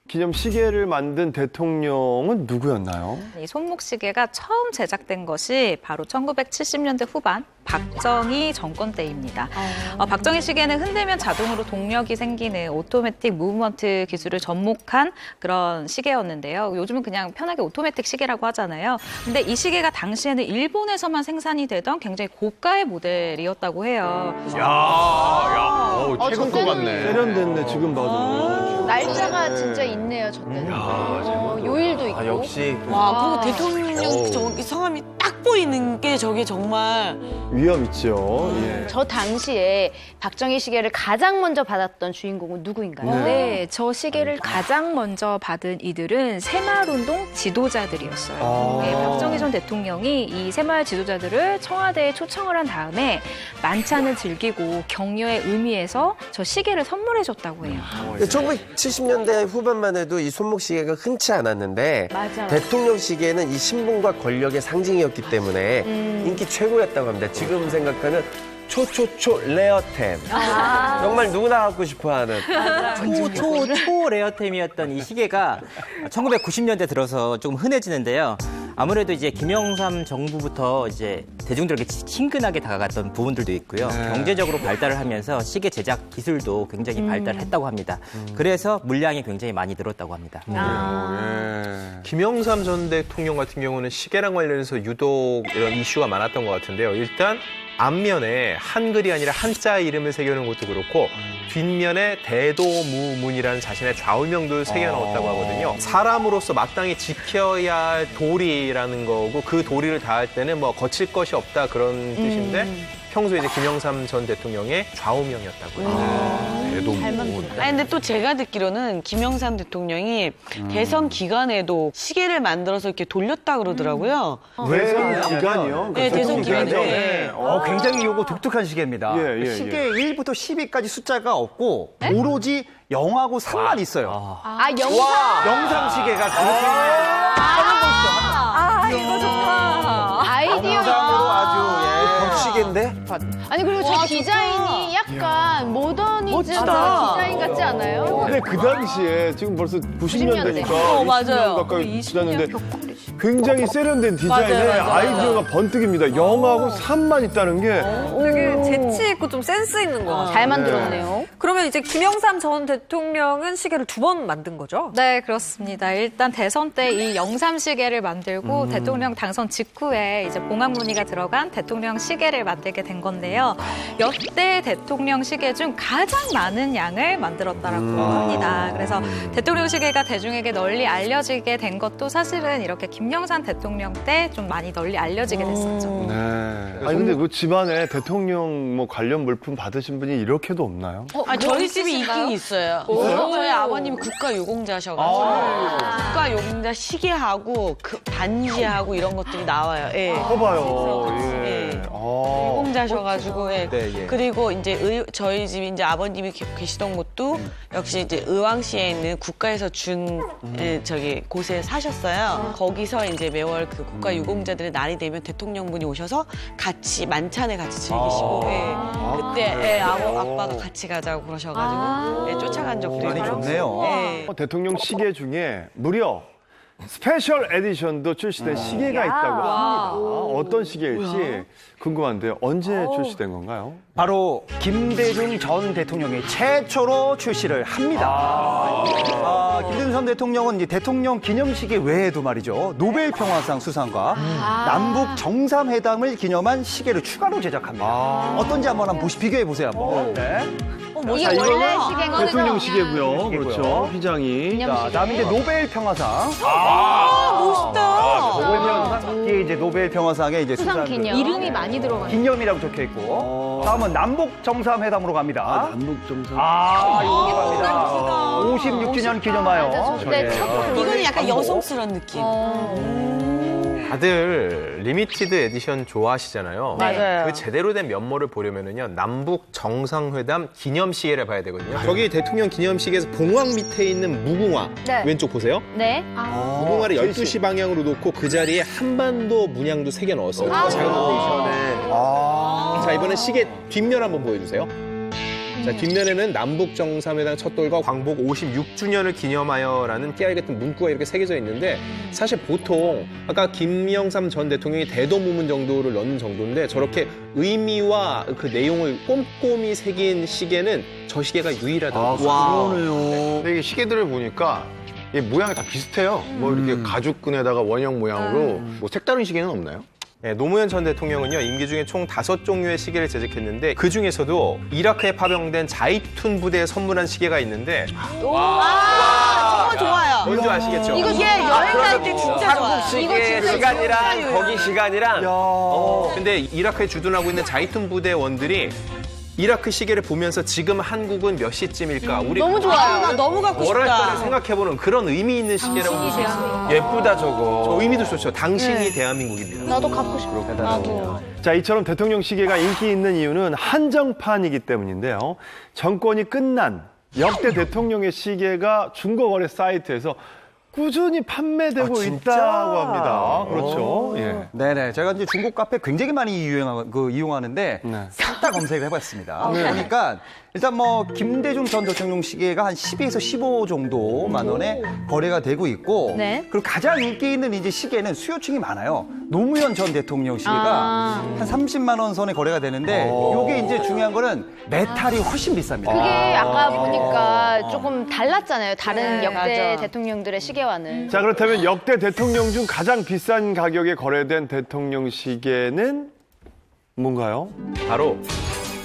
기념 시계를 만든 대통령은 누구였나요? 이 손목시계가 처음 제작된 것이 바로 1970년대 후반 박정희 정권 때입니다. 박정희 시계는 흔들면 자동으로 동력이 생기는 오토매틱 무브먼트 기술을 접목한 그런 시계였는데요. 요즘은 그냥 편하게 오토매틱 시계라고 하잖아요. 근데 이 시계가 당시에는 일본에서만 생산이 되던 굉장히 고가의 모델이었다고 해요. 최근 거 같네. 세련됐네, 지금 봐도. 날짜가 진짜 있네요, 저 때는. 요일도 있고. 역시 와, 그리고 대통령 저기 성함이 딱 보이는 게 저게 정말 위험 있죠. 예. 저 당시에 박정희 시계를 가장 먼저 받았던 주인공은 누구인가요? 네, 저 시계를 가장 먼저 받은 이들은 새마을운동 지도자들이었어요. 네, 박정희 전 대통령이 이 새마을 지도자들을 청와대에 초청을 한 다음에 만찬을 즐기고 격려의 의미에서 저 시계를 선물해줬다고 해요. 1970년대 후반만 해도 이 손목 시계가 흔치 않았는데 맞아. 대통령 시계는 이 신분과 권력의 상징이었기 때문에 인기 최고였다고 합니다. 지금 생각하는 초초초 레어템. 정말 누구나 갖고 싶어하는. 초 레어템이었던 이 시계가 1990년대 들어서 조금 흔해지는데요. 아무래도 이제 김영삼 정부부터 이제 대중들에게 친근하게 다가갔던 부분들도 있고요. 경제적으로 발달을 하면서 시계 제작 기술도 굉장히 발달했다고 합니다. 그래서 물량이 굉장히 많이 늘었다고 합니다. 김영삼 전 대통령 같은 경우는 시계랑 관련해서 유독 이런 이슈가 많았던 것 같은데요. 일단 앞면에 한글이 아니라 한자 이름을 새겨놓은 것도 그렇고 뒷면에 대도무문이라는 자신의 좌우명도 새겨넣었다고 하거든요. 사람으로서 마땅히 지켜야 할 도리라는 거고 그 도리를 다할 때는 뭐 거칠 것이 없다 그런 뜻인데 평소에 이제 김영삼 전 대통령의 좌우명이었다고 해요. 아니 근데 또 제가 듣기로는 김영삼 대통령이 대선 기간에도 시계를 만들어서 이렇게 돌렸다 그러더라고요. 대선 기간이요? 네, 대선 기간에. 굉장히 요거 독특한 시계입니다. 예, 예, 시계 1부터 10위까지 숫자가 없고 오로지 0하고 3만 있어요. 영상 시계가 그렇게 이거 좋다. 아이디어. 영상으로 아주 벽시계인데? 아니 그리고 저 디자인이 약간 모더니즘 디자인 같지 않아요? 근데 그 당시에 지금 벌써 90년대니까 90년대. 맞아요. 20년 가까이 지났는데 굉장히 세련된 디자인에 아이디어가 번뜩입니다. 0하고 3만 있다는 게 되게 재치 있고 좀 센스 있는 거 같아요. 잘 만들었네요. 그러면 이제 김영삼 전 대통령은 시계를 2번 만든 거죠? 네, 그렇습니다. 일단 대선 때 이 영삼 시계를 만들고 대통령 당선 직후에 이제 봉합 무늬가 들어간 대통령 시계를 만들게 된 건데요. 역대 대통령 시계 중 가장 많은 양을 만들었다라고 합니다. 그래서 대통령 시계가 대중에게 널리 알려지게 된 것도 사실은 이렇게 김영삼 대통령 때 좀 많이 널리 알려지게 됐었죠. 네. 아니 근데 그 집안에 대통령 뭐 관련 물품 받으신 분이 이렇게도 없나요? 저희 집이 있긴 있어요. 저희 아버님이 국가유공자셔가지고 국가유공자 시계하고 그 반지하고 이런 것들이 나와요. 예. 봐봐요. 예. 예. 유공자셔가지고 예. 네, 예. 그리고 이제 저희 집이 이제 아버님이 계시던 곳도 역시 이제 의왕시에 있는 국가에서 준 저기 곳에 사셨어요. 거기서 이제 매월 그 국가유공자들의 날이 되면 대통령분이 오셔서 같이 만찬을 같이 즐기시고 그때 아빠가 같이 가자고 그러셔가지고 쫓아간 적도 많이 있고. 좋네요. 예. 대통령 시계 중에 무려 스페셜 에디션도 출시된 시계가 있다고 합니다. 어떤 시계일지 궁금한데요. 언제 출시된 건가요? 바로 김대중 전 대통령이 최초로 출시를 합니다. 김대중 전 대통령은 이제 대통령 기념식의 외에도 말이죠. 노벨 평화상 수상과 남북 정상회담을 기념한 시계를 추가로 제작합니다. 어떤지 한번 비교해 보세요. 한번. 네. 이게 원래 시계인 거죠? 대통령 시계고요. 시계고요. 그렇죠. 휘장이. 자, 다음에 이제 노벨 평화상. 멋있다. 노벨 평화상. 이게 이제 노벨 평화상의 이제 수상 기념. 이름이 많이 들어가요. 기념이라고 적혀 있고. 다음은 남북 정상회담으로 갑니다. 남북 정상. 여기 갑니다. 56주년 기념하여. 네, 첫 번째. 이거는 약간 여성스러운 느낌. 다들 리미티드 에디션 좋아하시잖아요. 맞아요. 그 제대로 된 면모를 보려면은요, 남북 정상회담 기념시계를 봐야 되거든요. 저기 대통령 기념식에서 봉황 밑에 있는 무궁화 네. 왼쪽 보세요. 네. 무궁화를 12시 방향으로 놓고 그 자리에 한반도 문양도 새겨 넣었어요. 잘 보이시죠? 자, 이번엔 시계 뒷면 한번 보여주세요. 자, 뒷면에는 남북 정상회담 첫돌과 광복 56주년을 기념하여라는 깨알 같은 문구가 이렇게 새겨져 있는데, 사실 보통 아까 김영삼 전 대통령이 대도무문 정도를 넣는 정도인데 저렇게 의미와 그 내용을 꼼꼼히 새긴 시계는 저 시계가 유일하다고. 근데 이게 시계들을 보니까 이게 모양이 다 비슷해요. 뭐 이렇게 가죽끈에다가 원형 모양으로 뭐 색다른 시계는 없나요? 네, 노무현 전 대통령은요, 임기 중에 총 5종류의 시계를 제작했는데 그 중에서도 이라크에 파병된 자이툰 부대에 선물한 시계가 있는데 정말 좋아요. 뭔지 아시겠죠? 이거 여행 갈 때 진짜 좋아요. 시계 시간이랑 거기 시간이랑 근데 이라크에 주둔하고 있는 자이툰 부대원들이 이라크 시계를 보면서 지금 한국은 몇 시쯤일까? 우리 너무 좋아요. 나 너무 갖고 뭐랄까를 싶다. 생각해보는 그런 의미 있는 시계라고 볼 수 있어요. 예쁘다 저거. 저 의미도 좋죠. 당신이 대한민국입니다. 나도 갖고 싶어. 나도. 자, 이처럼 대통령 시계가 인기 있는 이유는 한정판이기 때문인데요. 정권이 끝난 역대 대통령의 시계가 중고거래 사이트에서 꾸준히 판매되고 있다고 합니다. 그렇죠. 예. 네네. 제가 이제 중국 카페 굉장히 많이 이용하는데 싹 다 검색을 해봤습니다. 보니까 일단 뭐 김대중 전 대통령 시계가 한 12에서 15 정도만 원에 거래가 되고 있고, 네. 그리고 가장 인기 있는 이제 시계는 수요층이 많아요. 노무현 전 대통령 시계가 한 30만 원 선에 거래가 되는데, 이게 이제 중요한 거는 메탈이 훨씬 비쌉니다. 그게 아까 보니까 조금 달랐잖아요. 다른 네, 역대 맞아. 대통령들의 시계와는. 자, 그렇다면 역대 대통령 중 가장 비싼 가격에 거래된 대통령 시계는 뭔가요? 바로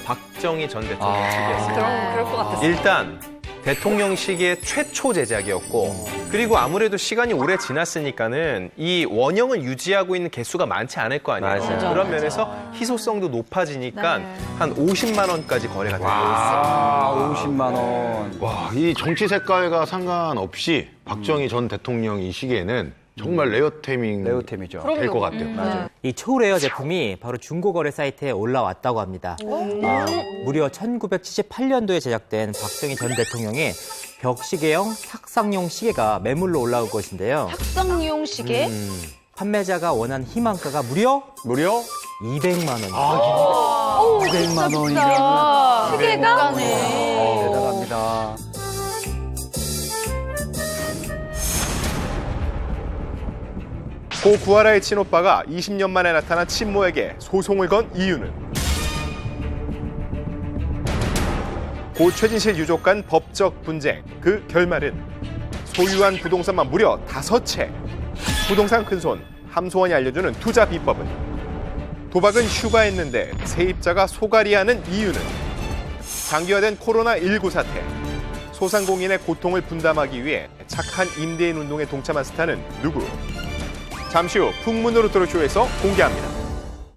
박정희 전 대통령 시계였습니다. 그럴 것 같았어요. 일단 대통령 시계 최초 제작이었고, 그리고 아무래도 시간이 오래 지났으니까는 이 원형을 유지하고 있는 개수가 많지 않을 거 아니에요. 맞아요. 그런 면에서 희소성도 높아지니까 한 50만 원까지 거래가 되고 있어요. 아, 50만 원. 와, 이 정치 색깔과 상관없이 박정희 전 대통령 이 시계는 정말 레어템인 레어템이죠. 될 것 같아요. 이 초레어 제품이 바로 중고거래 사이트에 올라왔다고 합니다. 무려 1978년도에 제작된 박정희 전 대통령의 벽시계형 탁상용 시계가 매물로 올라올 것인데요. 탁상용 시계? 판매자가 원한 희망가가 무려 200만 원입니다. 200만 원이면 시계가? 대단합니다. 고 구하라의 친오빠가 20년 만에 나타난 친모에게 소송을 건 이유는? 고 최진실 유족 간 법적 분쟁, 그 결말은? 소유한 부동산만 무려 5채. 부동산 큰손 함소원이 알려주는 투자 비법은? 도박은 휴가했는데 세입자가 소갈이하는 이유는? 장기화된 코로나19 사태. 소상공인의 고통을 분담하기 위해 착한 임대인 운동에 동참한 스타는 누구? 잠시 후 풍문으로 토크쇼에서 공개합니다.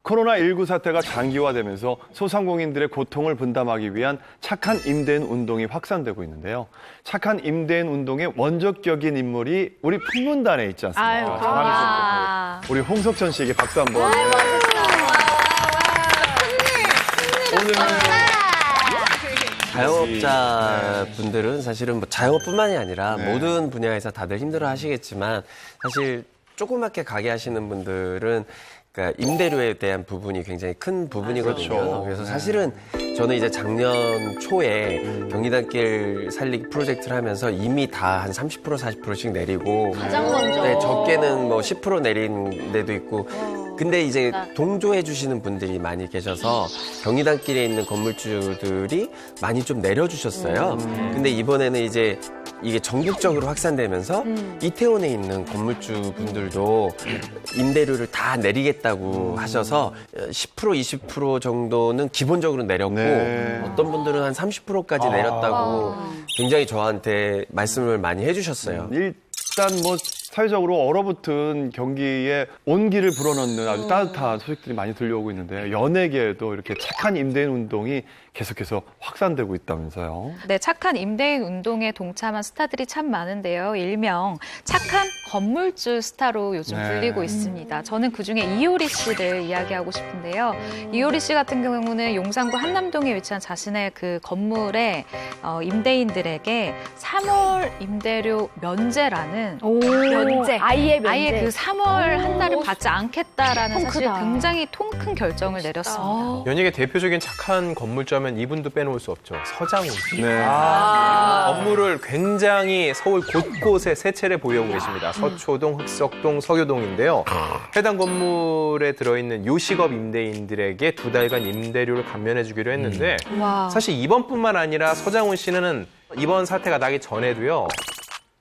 코로나19 사태가 장기화되면서 소상공인들의 고통을 분담하기 위한 착한 임대인 운동이 확산되고 있는데요. 착한 임대인 운동의 원조격인 인물이 우리 풍문단에 있지 않습니까? 자랑스럽게. 우리 홍석천 씨에게 박수 한번. 자영업자 분들은 사실은 뭐 자영업뿐만이 아니라 모든 분야에서 다들 힘들어 하시겠지만, 사실 조그맣게 가게 하시는 분들은 그러니까 임대료에 대한 부분이 굉장히 큰 부분이거든요. 그렇죠. 그래서 사실은 저는 이제 작년 초에 경리단길 살리기 프로젝트를 하면서 이미 다 한 30% 40%씩 내리고, 가장 먼저. 네, 적게는 뭐 10% 내린 데도 있고. 근데 이제 동조해 주시는 분들이 많이 계셔서 경리단길에 있는 건물주들이 많이 좀 내려주셨어요. 근데 이번에는 이제 이게 전국적으로 확산되면서 이태원에 있는 건물주 분들도 임대료를 다 내리겠다고 하셔서 10% 20% 정도는 기본적으로 내렸고 네. 어떤 분들은 한 30%까지 내렸다고 굉장히 저한테 말씀을 많이 해주셨어요. 일단 뭐 사회적으로 얼어붙은 경기에 온기를 불어넣는 아주 따뜻한 소식들이 많이 들려오고 있는데 연예계에도 이렇게 착한 임대인 운동이 계속해서 확산되고 있다면서요. 네, 착한 임대인 운동에 동참한 스타들이 참 많은데요. 일명 착한 건물주 스타로 요즘 네. 불리고 있습니다. 저는 그중에 이효리 씨를 이야기하고 싶은데요. 이효리 씨 같은 경우는 용산구 한남동에 위치한 자신의 그 건물에 임대인들에게 3월 임대료 면제라는 면제. 아예 면제. 아예 그 3월 한 달을 받지 않겠다라는 통 사실 크다. 굉장히 통 큰 결정을 내렸습니다. 연예계 대표적인 착한 건물주하면 이분도 빼놓을 수 없죠. 서장훈 씨. 네. 건물을 굉장히 서울 곳곳에 세 채를 보유하고 계십니다. 서초동, 흑석동, 서교동인데요. 해당 건물에 들어있는 요식업 임대인들에게 2달간 임대료를 감면해주기로 했는데 사실 이번뿐만 아니라 서장훈 씨는 이번 사태가 나기 전에도요.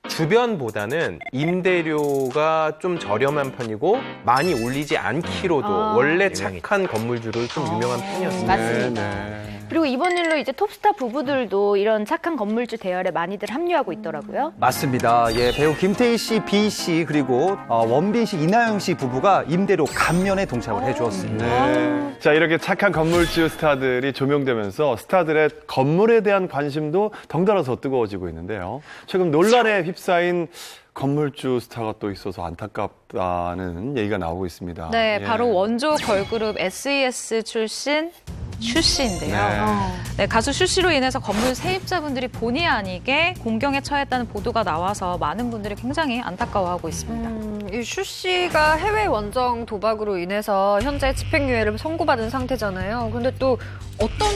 주변보다는 임대료가 좀 저렴한 편이고 많이 올리지 않기로도 원래 착한 건물주로 좀 유명한 편이었습니다. 맞습니다. 네. 그리고 이번 일로 이제 톱스타 부부들도 이런 착한 건물주 대열에 많이들 합류하고 있더라고요. 맞습니다. 예, 배우 김태희 씨, 비 씨, 그리고 원빈 씨, 이나영 씨 부부가 임대료 감면에 동참을 해주었습니다. 네. 자, 이렇게 착한 건물주 스타들이 조명되면서 스타들의 건물에 대한 관심도 덩달아 더 뜨거워지고 있는데요. 최근 논란에 휩싸인 건물주 스타가 또 있어서 안타깝다는 얘기가 나오고 있습니다. 네, 예. 바로 원조 걸그룹 SES 출신 슈 씨인데요. 네, 가수 슈 씨로 인해서 건물 세입자분들이 본의 아니게 공경에 처했다는 보도가 나와서 많은 분들이 굉장히 안타까워하고 있습니다. 이 슈 씨가 해외 원정 도박으로 인해서 현재 집행유예를 선고받은 상태잖아요. 근데 또 어떤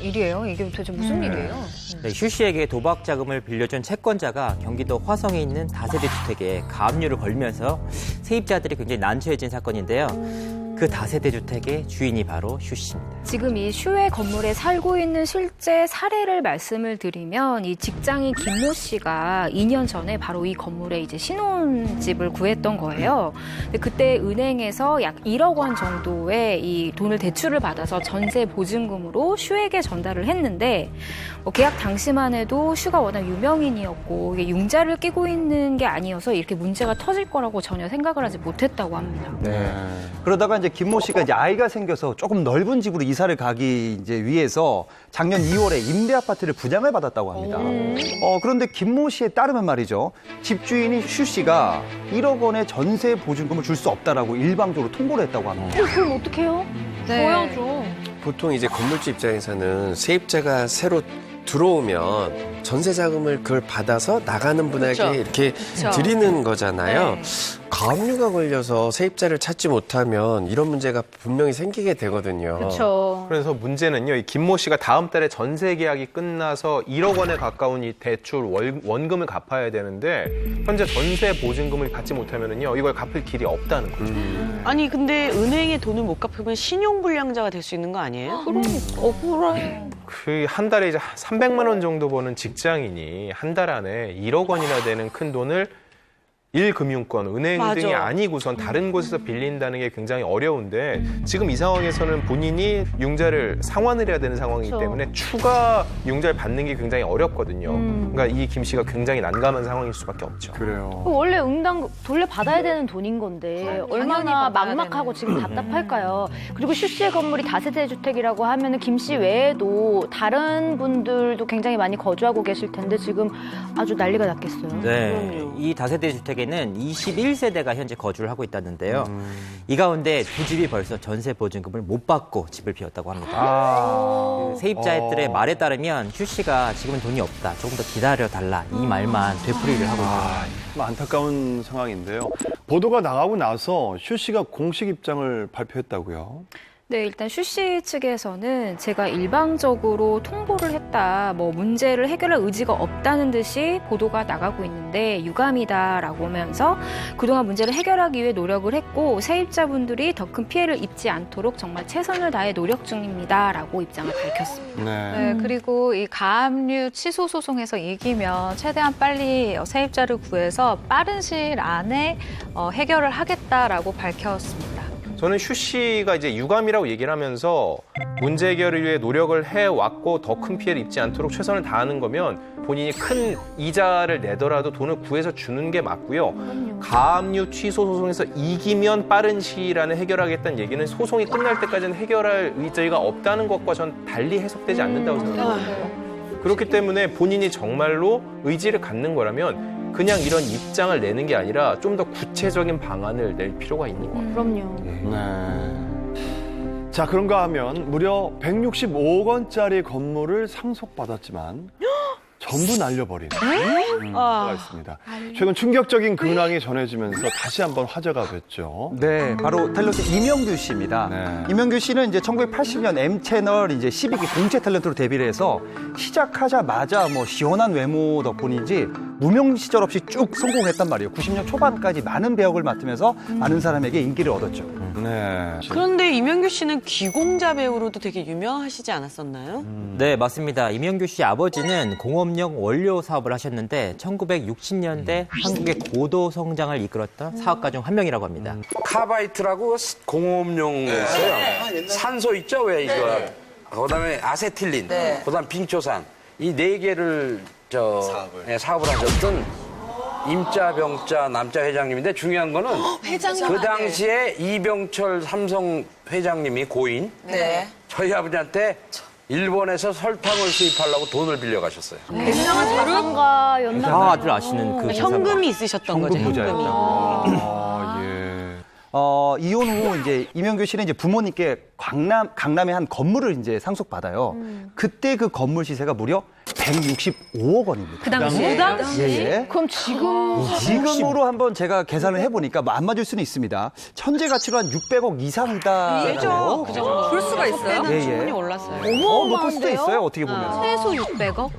일이에요? 이게 도대체 무슨 일이에요? 네, 슈 씨에게 도박 자금을 빌려준 채권자가 경기도 화성에 있는 다세대 주택에 가압류를 걸면서 세입자들이 굉장히 난처해진 사건인데요. 그 다세대 주택의 주인이 바로 슈 씨입니다. 지금 이 슈의 건물에 살고 있는 실제 사례를 말씀을 드리면 이 직장인 김모 씨가 2년 전에 바로 이 건물에 이제 신혼집을 구했던 거예요. 근데 그때 은행에서 약 1억 원 정도의 이 돈을 대출을 받아서 전세 보증금으로 슈에게 전달을 했는데 계약 당시만 해도 슈가 워낙 유명인이었고 이게 융자를 끼고 있는 게 아니어서 이렇게 문제가 터질 거라고 전혀 생각을 하지 못했다고 합니다. 네. 그러다가 이제 김모 씨가 이제 아이가 생겨서 조금 넓은 집으로 이사를 가기 이제 위해서 작년 2월에 임대 아파트를 분양을 받았다고 합니다. 그런데 김모 씨에 따르면 말이죠. 집주인이 슈 씨가 1억 원의 전세 보증금을 줄 수 없다라고 일방적으로 통보를 했다고 합니다. 그럼 어떡해요? 보여줘. 보통 이제 건물주 입장에서는 세입자가 새로 들어오면 전세 자금을 그걸 받아서 나가는 분에게 그쵸. 이렇게 드리는 거잖아요. 가압류가 걸려서 세입자를 찾지 못하면 이런 문제가 분명히 생기게 되거든요. 그렇죠. 그래서 문제는요, 이 김모 씨가 다음 달에 전세 계약이 끝나서 1억 원에 가까운 이 대출 원금을 갚아야 되는데 현재 전세 보증금을 받지 못하면은요, 이걸 갚을 길이 없다는 거죠. 아니 근데 은행에 돈을 못 갚으면 신용불량자가 될 수 있는 거 아니에요? 그 한 달에 이제 300만 원 정도 버는 직장인이 한 달 안에 1억 원이나 되는 큰 돈을 1금융권, 은행 맞아. 등이 아니고선 다른 곳에서 빌린다는 게 굉장히 어려운데 지금 이 상황에서는 본인이 융자를 상환을 해야 되는 상황이기 그렇죠. 때문에 추가 융자를 받는 게 굉장히 어렵거든요. 그러니까 이 김 씨가 굉장히 난감한 상황일 수밖에 없죠. 그래요. 원래 응당 돌려받아야 되는 돈인 건데 얼마나 받아야 막막하고 되는. 지금 답답할까요? 그리고 슈 씨의 건물이 다세대 주택이라고 하면은 김 씨 외에도 다른 분들도 굉장히 많이 거주하고 계실 텐데 지금 아주 난리가 났겠어요. 네, 이 다세대 주택에는 21세대가 현재 거주를 하고 있다는데요. 이 가운데 두 집이 벌써 전세 보증금을 못 받고 집을 비웠다고 합니다. 그 세입자들의 말에 따르면 슈 씨가 지금은 돈이 없다, 조금 더 기다려달라 이 말만 되풀이를 하고 있습니다. 좀 안타까운 상황인데요. 보도가 나가고 나서 슈 씨가 공식 입장을 발표했다고요. 네, 일단 슈 씨 측에서는 제가 일방적으로 통보를 했다, 뭐 문제를 해결할 의지가 없다는 듯이 보도가 나가고 있는데 유감이다라고 하면서 그동안 문제를 해결하기 위해 노력을 했고 세입자분들이 더 큰 피해를 입지 않도록 정말 최선을 다해 노력 중입니다라고 입장을 밝혔습니다. 네, 그리고 이 가압류 취소 소송에서 이기면 최대한 빨리 세입자를 구해서 빠른 시일 안에 해결을 하겠다라고 밝혔습니다. 저는 슈 씨가 이제 유감이라고 얘기를 하면서 문제 해결을 위해 노력을 해왔고 더 큰 피해를 입지 않도록 최선을 다하는 거면 본인이 큰 이자를 내더라도 돈을 구해서 주는 게 맞고요. 가압류 취소 소송에서 이기면 빠른 시일 안에 해결하겠다는 얘기는 소송이 끝날 때까지는 해결할 의지가 없다는 것과 전 달리 해석되지 않는다고 생각합니다. 그렇기 때문에 본인이 정말로 의지를 갖는 거라면 그냥 이런 입장을 내는 게 아니라 좀 더 구체적인 방안을 낼 필요가 있는 것 같아요. 그럼요. 자, 그런가 하면 무려 165억 원짜리 건물을 상속받았지만 전부 날려버린 사가 있습니다. 최근 충격적인 근황이 전해지면서 다시 한번 화제가 됐죠. 네, 바로 탤런트 이명규 씨입니다. 네. 이명규 씨는 이제 1980년 M채널 이제 12기 공채 탤런트로 데뷔를 해서 시작하자마자 뭐 시원한 외모 덕분인지 무명 시절 없이 쭉 성공했단 말이에요. 90년 초반까지 많은 배역을 맡으면서 많은 사람에게 인기를 얻었죠. 네. 그런데 이명규 씨는 귀공자 배우로도 되게 유명하시지 않았었나요? 네, 맞습니다. 이명규 씨 아버지는 공업용 원료 사업을 하셨는데 1960년대 한국의 고도 성장을 이끌었던 사업가 중 한 명이라고 합니다. 카바이트라고 공업용 있어요. 산소 있죠, 왜 이거. 그다음에 아세틸린, 그다음 빙초산 이 네 개를 사업을 하셨던 임자, 병자, 남자 회장님인데 중요한 거는 그 당시에 이병철 삼성 회장님이 고인 저희 아버지한테 일본에서 설탕을 수입하려고 돈을 빌려 가셨어요. 굉장한 자산가였나 봐요. 다들 아시는 그 현금이 있으셨던 거죠. 부자였죠. 아, 예. 이혼 후 이제 이명규 씨는 이제 부모님께 강남의 한 건물을 이제 상속받아요. 그때 그 건물 시세가 무려 165억 원입니다. 그 당시에? 예. 그럼 지금으로 한번 제가 계산을 해보니까 안 맞을 수는 있습니다. 현재 가치로 한 600억 이상이다. 그죠? 그럴 수가 있어요? 예, 예. 충분히 올랐어요. 높을 수도 있어요. 어떻게 보면. 최소 600억?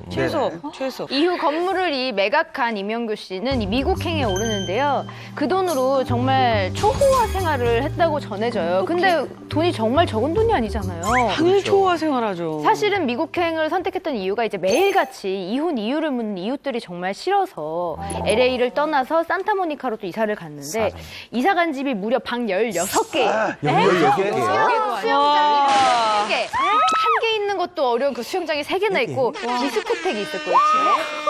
최소. 이후 건물을 매각한 이명규 씨는 미국행에 오르는데요. 그 돈으로 정말 초호화 생활을 했다고 전해져요. 근데 돈이 정말 적은 돈이 아니잖아요. 당연히 초호화 생활하죠. 사실은 미국행을 선택했던 이유가 이제 매일같이 이혼 이유를 묻는 이웃들이 정말 싫어서 LA를 떠나서 산타모니카로 또 이사를 갔는데 이사 간 집이 무려 방 16개. 16개예요? 수영장이 3개. 한 개 있는 것도 어려운 그 수영장이 3개나 있고 디스코텍이 있었고요.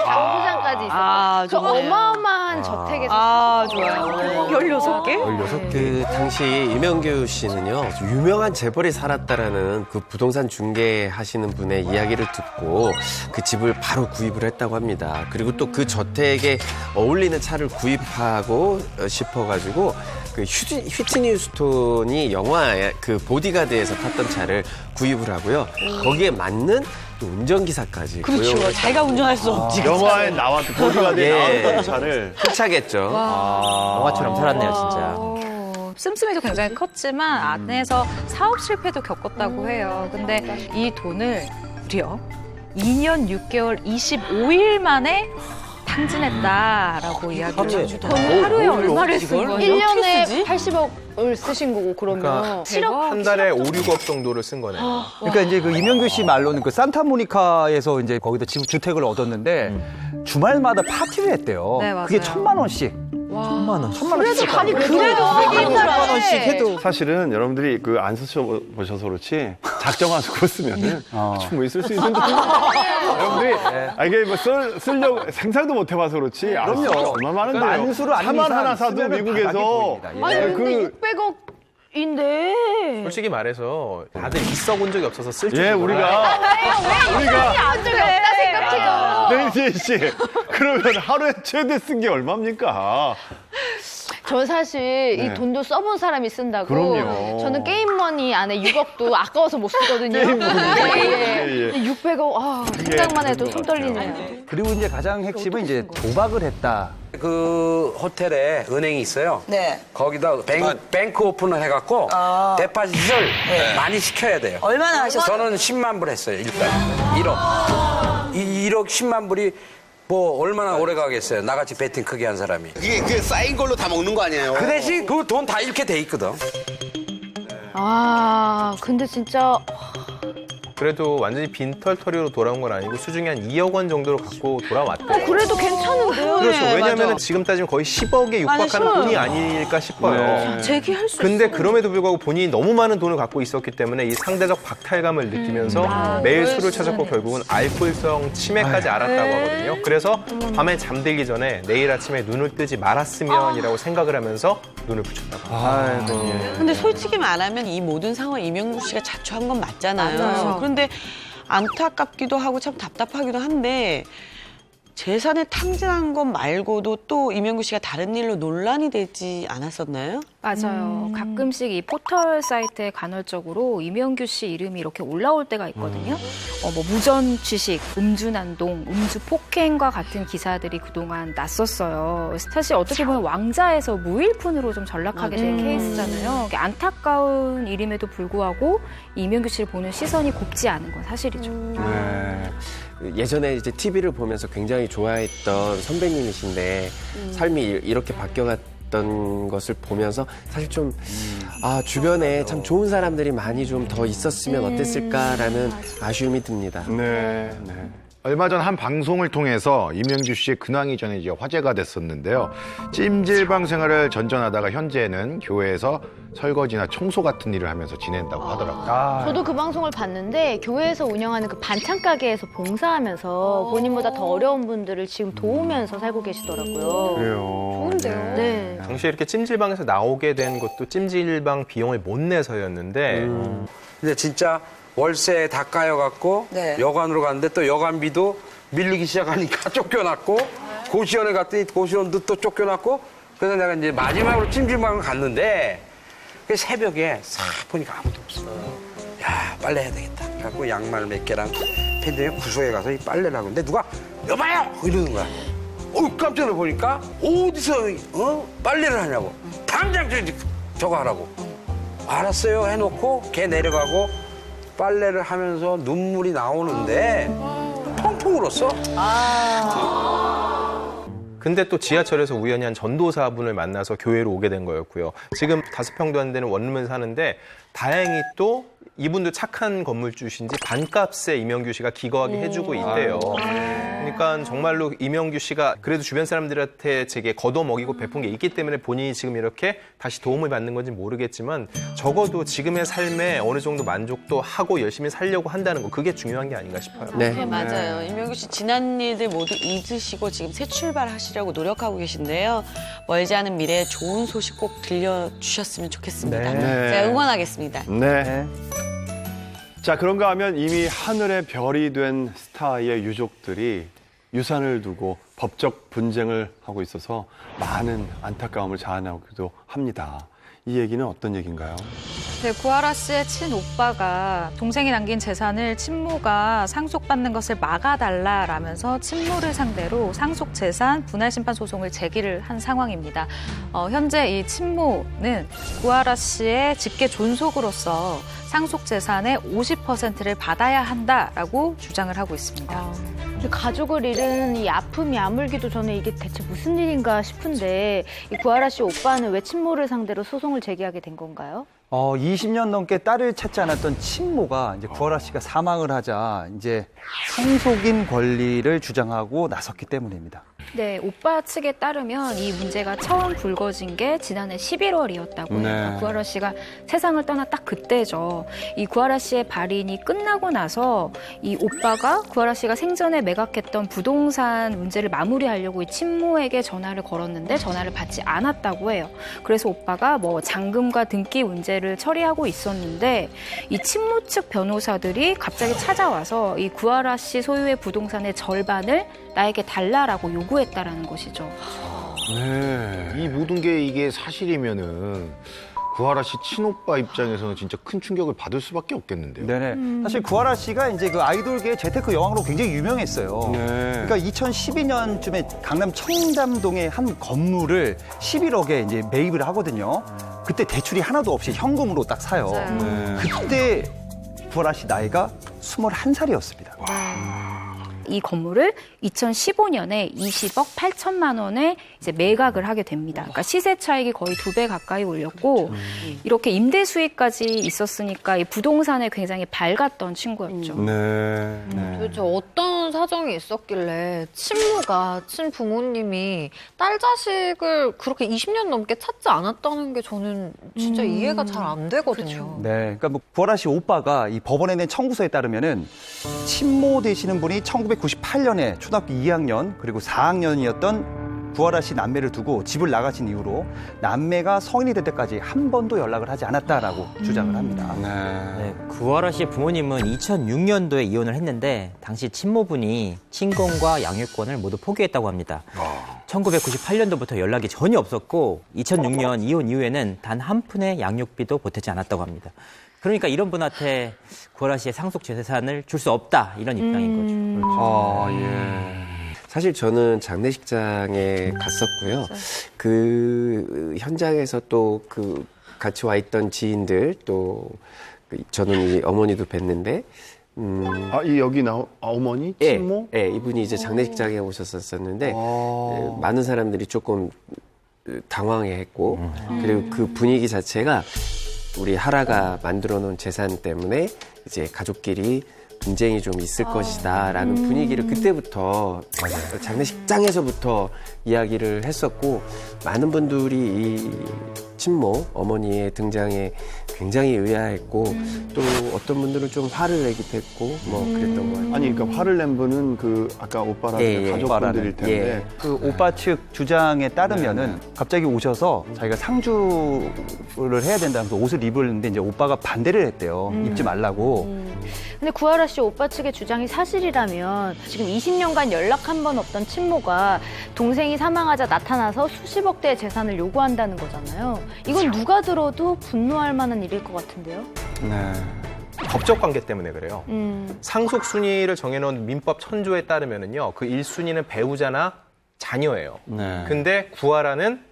야구장까지 있었고. 그 좋네요. 어마어마한 저택에서. 좋아요. 16개? 그 당시 이명규 씨는요 유명한 재벌이 살았다라는 그 부동산 중개하시는 분의 이야기를 듣고 그 집을 바로 구입을 했다고 합니다. 그리고 또 그 저택에 어울리는 차를 구입하고 싶어가지고 그 휘트니 휴스톤이 영화의 그 보디가드에서 탔던 차를 구입을 하고요. 거기에 맞는 또 운전기사까지. 그렇죠. 자기가 운전할 수 없지. 영화에 나왔던 보디가드에 나왔던 차를 훔차겠죠. 영화처럼 살았네요, 진짜. 씀씀이도 굉장히 컸지만 안에서 사업 실패도 겪었다고 해요. 근데 이 돈을 무려 2년 6개월 25일 만에 탕진했다라고 이야기를 해주죠. 하루에 얼마를 쓴 거예요? 1년에 쓰지? 80억을 쓰신 거고 그러면 7억? 한 달에 5, 6억 정도를 쓴 거네요. 그러니까 이제 그 이명규 씨 말로는 그 산타모니카에서 이제 거기다 주택을 얻었는데 주말마다 파티를 했대요. 네, 맞아요. 그게 1,000만 원씩. 1,000만 원. 1,000만 원씩. 아니 그래도 한 달에 해도 사실은 여러분들이 그 안 쓰셔보셔서 그렇지 작정하고 그거 쓰면은 충분히 쓸 수 있는 돈. 여러분들이 이게 뭐 쓰려고 생각도 못 해봐서 그렇지. 그럼요. 얼마 많은데요. 안수로 아닌 차만 이상 하나 사도 쓰면은 미국에서 바닥이 보입니다. 예. 아니 근데 600억인데 솔직히 말해서 다들 있어 본 적이 없어서 쓸 줄. 예, 우리가 안 적이 없다 생각해요. 레이지 씨, 그러면 하루에 최대 쓴 게 얼마입니까? 저 사실 네. 이 돈도 써본 사람이 쓴다고. 그럼요. 저는 게임머니 안에 6억도 아까워서 못 쓰거든요. 예. 600억, 생각만 해도 손 떨리네요. 그리고 이제 가장 핵심은 이제 도박을 했다. 그 호텔에 은행이 있어요. 네. 거기다 뱅크 오픈을 해갖고 데파짓을 많이 시켜야 돼요. 얼마나 하셨어요? 저는 10만 불 했어요. 일단 1억. 1억 10만 불이 뭐 얼마나 오래 가겠어요. 나같이 배팅 크게 한 사람이. 이게 쌓인 걸로 다 먹는 거 아니에요? 그 대신 그 돈 다 이렇게 돼 있거든. 근데 진짜 그래도 완전히 빈털터리로 돌아온 건 아니고 수중에 한 2억 원 정도로 갖고 돌아왔대요. 그래도 괜찮은데요? 그렇죠. 네, 왜냐하면 맞아. 지금 따지면 거의 10억에 육박하는 맞아요. 돈이 아닐까 싶어요. 제기할 수 근데 있어요. 그럼에도 불구하고 본인이 너무 많은 돈을 갖고 있었기 때문에 이 상대적 박탈감을 느끼면서 매일 술을 찾았고 결국은 알코올성 치매까지 앓았다고 하거든요. 그래서 밤에 잠들기 전에 내일 아침에 눈을 뜨지 말았으면이라고 생각을 하면서 눈을 붙였다고 합니다. 아이고. 근데 솔직히 말하면 이 모든 상황 이명국 씨가 자초한 건 맞잖아요. 맞아요. 그런데 안타깝기도 하고 참 답답하기도 한데 재산을 탕진한 것 말고도 또 이명국 씨가 다른 일로 논란이 되지 않았었나요? 맞아요. 가끔씩 이 포털 사이트에 간헐적으로 이명규 씨 이름이 이렇게 올라올 때가 있거든요. 뭐 무전 취식, 음주 난동, 음주 폭행과 같은 기사들이 그동안 났었어요. 사실 어떻게 보면 왕자에서 무일푼으로 좀 전락하게 된 케이스잖아요. 안타까운 일임에도 불구하고 이명규 씨를 보는 시선이 곱지 않은 건 사실이죠. 네. 예전에 이제 TV를 보면서 굉장히 좋아했던 선배님이신데 삶이 이렇게 바뀌어갔던 것을 보면서 사실 좀 주변에 참 좋은 사람들이 많이 좀 더 있었으면 어땠을까라는 아쉬움이 듭니다. 네. 네. 얼마 전 한 방송을 통해서 이명규 씨의 근황이 전에 이제 화제가 됐었는데요. 찜질방 생활을 전전하다가 현재는 교회에서 설거지나 청소 같은 일을 하면서 지낸다고 하더라고요. 저도 그 방송을 봤는데 교회에서 운영하는 그 반찬 가게에서 봉사하면서 본인보다 더 어려운 분들을 지금 도우면서 살고 계시더라고요. 그래요. 좋은데요? 네. 당시에 이렇게 찜질방에서 나오게 된 것도 찜질방 비용을 못 내서였는데 근데 진짜 월세 다 까여갖고 네. 여관으로 갔는데 또 여관비도 밀리기 시작하니까 쫓겨났고 고시원에 갔더니 고시원도 또 쫓겨났고 그래서 내가 이제 마지막으로 찜질방을 갔는데 그 새벽에 싹 보니까 아무도 없어. 야 빨래 해야 되겠다. 그래갖고 양말 몇 개랑 팬더에 구석에 가서 이 빨래를 하고 있는데 누가 여봐요 이러는 거야. 깜짝 놀라 보니까 어디서 빨래를 하냐고. 당장 저거 하라고. 알았어요 해놓고 걔 내려가고 빨래를 하면서 눈물이 나오는데 펑펑 울었어. 근데 또 지하철에서 우연히 한 전도사분을 만나서 교회로 오게 된 거였고요. 지금 5평도 안 되는 원룸을 사는데 다행히 또 이분도 착한 건물주신지 반값에 이명규 씨가 기거하게 해주고 있대요. 그러니까 정말로 이명규 씨가 그래도 주변 사람들한테 제게 걷어먹이고 베푼 게 있기 때문에 본인이 지금 이렇게 다시 도움을 받는 건지 모르겠지만 적어도 지금의 삶에 어느 정도 만족도 하고 열심히 살려고 한다는 거 그게 중요한 게 아닌가 싶어요. 네, 맞아요. 이명규 씨 지난 일들 모두 잊으시고 지금 새 출발하시려고 노력하고 계신데요. 멀지 않은 미래에 좋은 소식 꼭 들려주셨으면 좋겠습니다. 네. 제가 응원하겠습니다. 네. 자, 그런가 하면 이미 하늘의 별이 된 스타의 유족들이 유산을 두고 법적 분쟁을 하고 있어서 많은 안타까움을 자아나기도 합니다. 이 얘기는 어떤 얘기인가요? 네, 구하라 씨의 친오빠가 동생이 남긴 재산을 친모가 상속받는 것을 막아달라라면서 친모를 상대로 상속재산 분할심판 소송을 제기를 한 상황입니다. 현재 이 친모는 구하라 씨의 직계 존속으로서 상속재산의 50%를 받아야 한다라고 주장을 하고 있습니다. 가족을 잃은 이 아픔이 아물기도 전에 이게 대체 무슨 일인가 싶은데 이 구하라 씨 오빠는 왜 친모를 상대로 소송을 제기하게 된 건가요? 20년 넘게 딸을 찾지 않았던 친모가 이제 구하라 씨가 사망을 하자 이제 상속인 권리를 주장하고 나섰기 때문입니다. 네, 오빠 측에 따르면 이 문제가 처음 불거진 게 지난해 11월이었다고 해요. 네. 구하라 씨가 세상을 떠나 딱 그때죠. 이 구하라 씨의 발인이 끝나고 나서 이 오빠가 구하라 씨가 생전에 매각했던 부동산 문제를 마무리하려고 이 친모에게 전화를 걸었는데 전화를 받지 않았다고 해요. 그래서 오빠가 뭐 잔금과 등기 문제를 처리하고 있었는데 이 친모 측 변호사들이 갑자기 찾아와서 이 구하라 씨 소유의 부동산의 절반을 나에게 달라라고 요구했다라는 것이죠. 네. 이 모든 게 이게 사실이면은 구하라 씨 친오빠 입장에서는 진짜 큰 충격을 받을 수밖에 없겠는데요. 네네. 사실 구하라 씨가 이제 그 아이돌계 재테크 여왕으로 굉장히 유명했어요. 네. 그러니까 2012년쯤에 강남 청담동의 한 건물을 11억에 이제 매입을 하거든요. 그때 대출이 하나도 없이 현금으로 딱 사요. 네. 그때 구하라 씨 나이가 21살이었습니다. 이 건물을 2015년에 20억 8천만 원에 이제 매각을 하게 됩니다. 그러니까 시세 차익이 거의 2배 가까이 올렸고 이렇게 임대 수익까지 있었으니까 이 부동산에 굉장히 밝았던 친구였죠. 네. 도대체 어떤 사정이 있었길래 친모가, 친부모님이 딸 자식을 그렇게 20년 넘게 찾지 않았다는 게 저는 진짜 이해가 잘 안 되거든요. 네, 그러니까 뭐 구하라 씨 오빠가 이 법원에 낸 청구서에 따르면은 친모 되시는 분이 1998년에 초등학교 2학년 그리고 4학년이었던 구하라 씨 남매를 두고 집을 나가신 이후로 남매가 성인이 될 때까지 한 번도 연락을 하지 않았다라고 주장을 합니다. 네, 구하라 씨 부모님은 2006년도에 이혼을 했는데 당시 친모분이 친권과 양육권을 모두 포기했다고 합니다. 1998년도부터 연락이 전혀 없었고 2006년 이혼 이후에는 단 한 푼의 양육비도 보태지 않았다고 합니다. 그러니까 이런 분한테 구하라 씨의 상속 재산을 줄 수 없다 이런 입장인 거죠. 아, 예. 사실 저는 장례식장에 갔었고요. 그 현장에서 또 그 같이 와 있던 지인들 또 저는 이 어머니도 뵀는데 이 여기 어머니? 예, 친모? 예, 이분이 이제 장례식장에 오셨었는데 많은 사람들이 조금 당황해했고 그리고 그 분위기 자체가 우리 하라가 만들어 놓은 재산 때문에 이제 가족끼리 분쟁이 좀 있을 것이다라는 분위기를 그때부터 장례식장에서부터 이야기를 했었고 많은 분들이 이 친모 어머니의 등장에 굉장히 의아했고 또 어떤 분들은 좀 화를 내기도 했고 뭐 그랬던 것 같아요. 아니 그러니까 화를 낸 분은 그 아까 오빠라는 가족분들일 텐데 그 오빠 측 주장에 따르면은 갑자기 오셔서 자기가 상주를 해야 된다면서 옷을 입었는데 이제 오빠가 반대를 했대요. 입지 말라고. 근데 구하라 씨 오빠 측의 주장이 사실이라면 지금 20년간 연락 한 번 없던 친모가 동생이 사망하자 나타나서 수십억 대의 재산을 요구한다는 거잖아요. 이건 누가 들어도 분노할 만한 일일 것 같은데요. 네. 법적 관계 때문에 그래요. 상속 순위를 정해놓은 민법 천조에 따르면은요, 그 1순위는 배우자나 자녀예요. 네. 근데 구하라는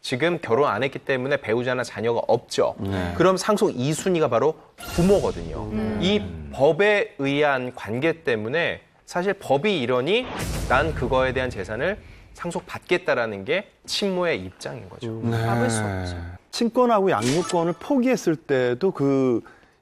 지금 결혼 안 했기 때문에 배우자나 자녀가 없죠. 네. 그럼 상속 2순위가 바로 부모거든요. 이 법에 의한 관계 때문에 사실 법이 이러니 난 그거에 대한 재산을 상속받겠다라는 게 친모의 입장인 거죠. 네. 막을 수 없죠. 친권하고 양육권을 포기했을 때도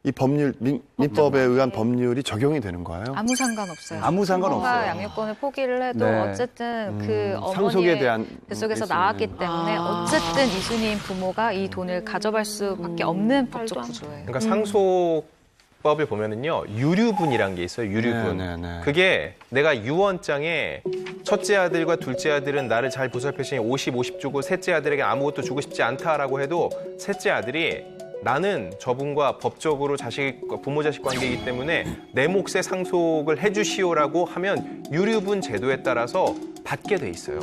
이 법률 민법에 의한 법률이 적용이 되는 거예요? 아무 상관없어요. 아무 상관없어요. 친모가 양육권을 포기를 해도 네. 어쨌든 그 상속에 어머니의 대한 뱃속에서 있으면. 나왔기 때문에 어쨌든 이순이인 부모가 이 돈을 가져갈 수밖에 없는 법적 구조예요. 그러니까 상속법을 보면은요, 유류분이라는 게 있어요. 유류분. 네, 네, 네. 그게 내가 유언장에 첫째 아들과 둘째 아들은 나를 잘 보살펴주니 50 주고 셋째 아들에게 아무것도 주고 싶지 않다라고 해도 셋째 아들이 나는 저분과 법적으로 부모 자식 관계이기 때문에 내 몫의 상속을 해주시오라고 하면 유류분 제도에 따라서 받게 돼 있어요.